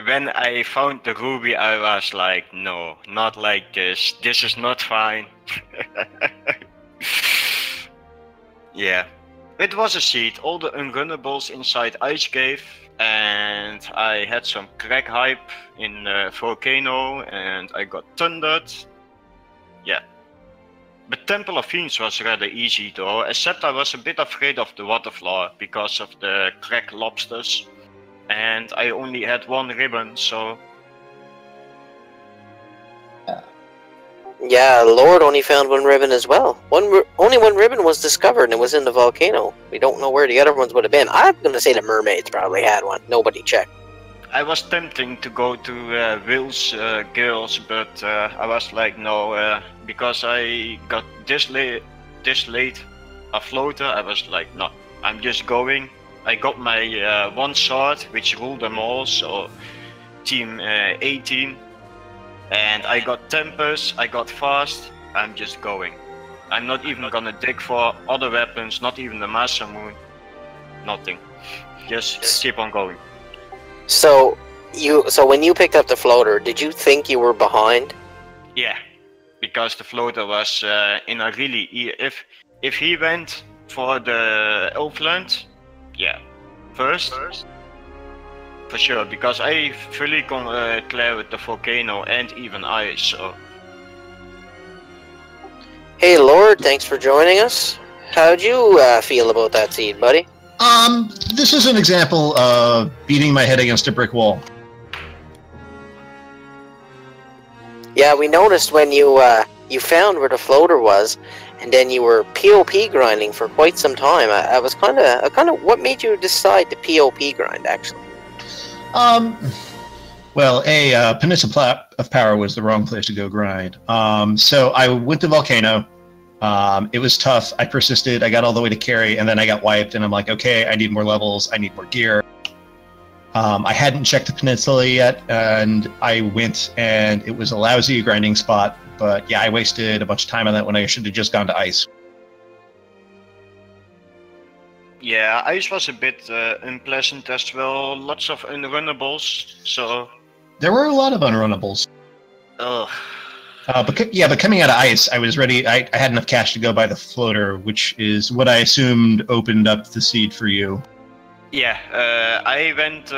when I found the ruby, I was like, no, not like this. This is not fine. Yeah. It was a seed, all the unrunnables inside Ice Cave, and I had some crack hype in Volcano, and I got thundered. Yeah. But Temple of Fiends was rather easy though, except I was a bit afraid of the water floor because of the crack lobsters. And I only had one ribbon, so Yeah, Lord only found one ribbon as well. Only one ribbon was discovered, and it was in the volcano. We don't know where the other ones would have been. I'm gonna say the mermaids probably had one. Nobody checked. I was tempting to go to Will's girls, but I was like, no, because I got this late a floater. I was like, no, I'm just going. I got my one sword, which ruled them all, so team 18. And I got tempers, I got fast, I'm just going. I'm not even gonna dig for other weapons, not even the Master Moon. Nothing. Just keep on going. So when you picked up the floater, did you think you were behind? Yeah, because the floater was in a really... If he went for the Elfland, yeah, first, for sure, because I fully clear with the volcano and even ice, so... Hey Lord, thanks for joining us. How'd you feel about that seed, buddy? This is an example of beating my head against a brick wall. Yeah, we noticed when you found where the floater was, and then you were POP grinding for quite some time. I was kind of what made you decide to POP grind, actually? Well, Peninsula of Power was the wrong place to go grind. So I went to Volcano. It was tough. I persisted. I got all the way to carry, and then I got wiped. And I'm like, okay, I need more levels. I need more gear. I hadn't checked the Peninsula yet, and I went, and it was a lousy grinding spot. But yeah, I wasted a bunch of time on that when I should have just gone to ice. Yeah, ice was a bit unpleasant as well. Lots of unrunnables, so... There were a lot of unrunnables. Ugh. But coming out of ice, I was ready. I had enough cash to go buy the floater, which is what I assumed opened up the seed for you. Yeah, I went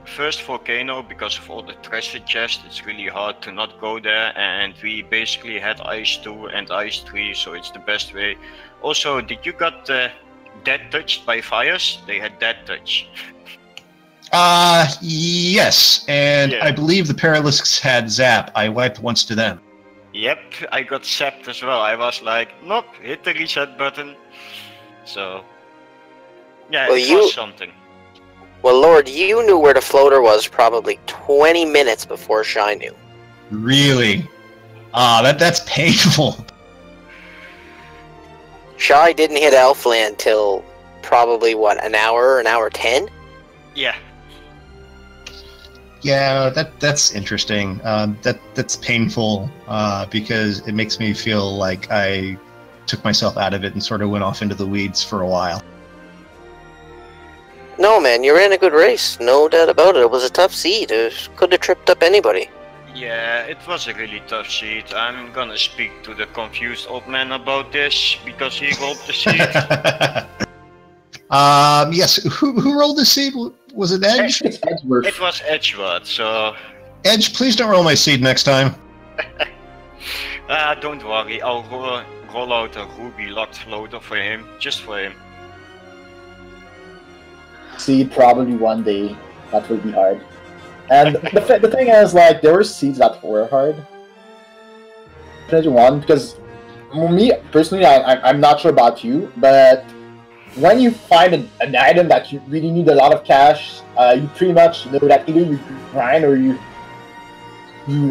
first Volcano because of all the treasure chests. It's really hard to not go there, and we basically had Ice 2 and Ice 3, so it's the best way. Also, did you got dead touched by fires? They had dead touch. Yes, and Yeah. I believe the Paralisks had zap. I wiped once to them. Yep, I got zapped as well. I was like, nope, hit the reset button. So, yeah, Well, it was something. Well, Lord, you knew where the floater was probably 20 minutes before Shy knew. Really? That's painful. Shy didn't hit Elfland till probably, what, an hour 10? Yeah. Yeah, that's interesting. That's painful because it makes me feel like I took myself out of it and sort of went off into the weeds for a while. No, man, you ran a good race. No doubt about it. It was a tough seed. It could have tripped up anybody. Yeah, it was a really tough seed. I'm gonna speak to the confused old man about this because he rolled the seed. Yes. Who rolled the seed? Was it Edge? It's Edgeworth. It was Edgeworth, so... Edge, please don't roll my seed next time. Don't worry, I'll roll out a ruby locked floater for him, just for him. Seed probably one day that will be hard. And the thing is, like, there were seeds that were hard. one, because me personally, I'm not sure about you, but when you find an item that you really need a lot of cash, you pretty much know that either you grind or you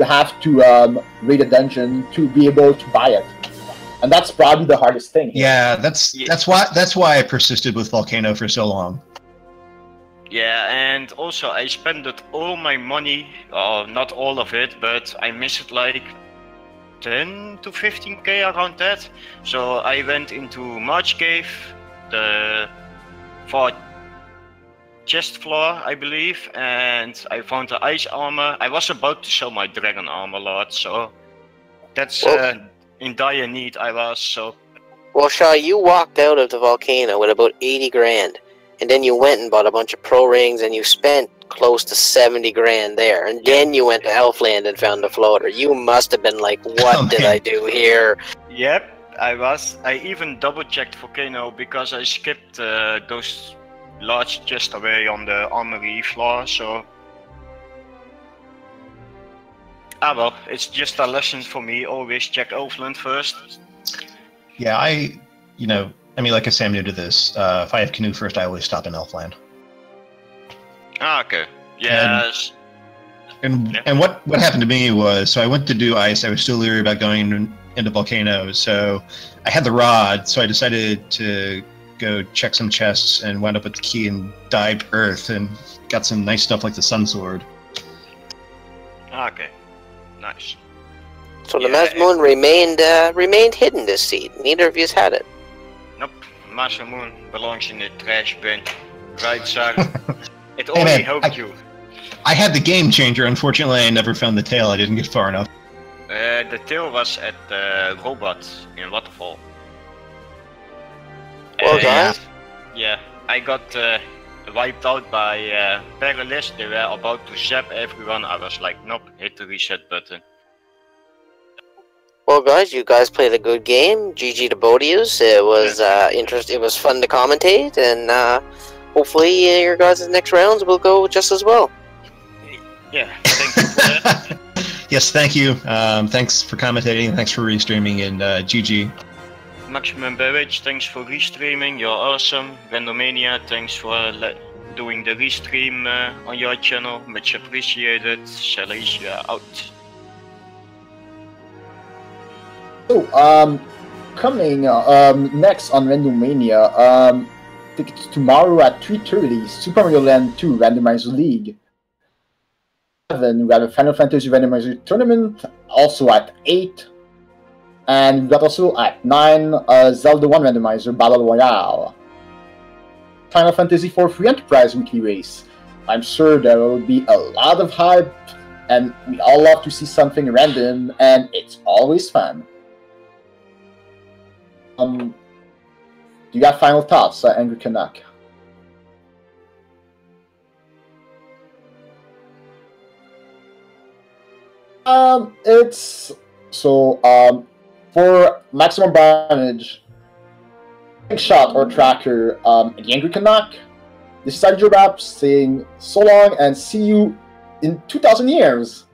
have to raid a dungeon to be able to buy it, and that's probably the hardest thing here. Yeah, that's why I persisted with Volcano for so long. Yeah, and also I spent all my money, not all of it, but I missed like 10 to 15k around that. So I went into March Cave, for chest floor, I believe, and I found the ice armor. I was about to sell my dragon armor lot, so that's in dire need I was. So. Well, Shaw, you walked out of the volcano with about 80 grand, and then you went and bought a bunch of pro rings, and you spent close to 70 grand there, and then you went to Elfland and found the floater. You must have been like, what did I do here? Yep, I was. I even double-checked Volcano because I skipped those large chests away on the armory floor, so... well, it's just a lesson for me, always check Elfland first. Yeah, I mean, like I say, I'm new to this. If I have canoe first, I always stop in Elfland. Okay. Yes. And what happened to me was, so I went to do ice. I was still leery about going into volcanoes, so I had the rod. So I decided to go check some chests and wound up with the key and dived Earth and got some nice stuff like the Sun Sword. Okay. Nice. So the Mazmoon remained hidden this seed. Neither of you's had it. Nope. Mazmoon belongs in the trash bin. Right, sir. It only helped you. I had the game changer. Unfortunately, I never found the tail. I didn't get far enough. The tail was at the robot in Waterfall. Well, guys. Yeah, I got wiped out by Perilous. They were about to zap everyone. I was like, nope, hit the reset button. Well, guys, you guys played a good game. GG to both of you. It was interesting. It was fun to commentate, and hopefully your guys' next rounds will go just as well. Yeah, thank you for that. Yes, thank you. Thanks for commentating. Thanks for restreaming, and GG. Maximum Beverage, thanks for restreaming. You're awesome. Randomania, thanks for doing the restream on your channel. Much appreciated. Shyleasia out. So, coming next on Randomania, tomorrow at 3:30, Super Mario Land 2 Randomizer League. Then we have a Final Fantasy Randomizer Tournament, also at 8. And we've got also at 9, Zelda 1 Randomizer Battle Royale. Final Fantasy IV Free Enterprise Weekly Race. I'm sure there will be a lot of hype, and we all love to see something random, and it's always fun. Do you got final thoughts, Angry Canuck? It's so for maximum damage, big shot or tracker, the Angry Canuck. This is Joe Rap saying so long and see you in 2,000 years.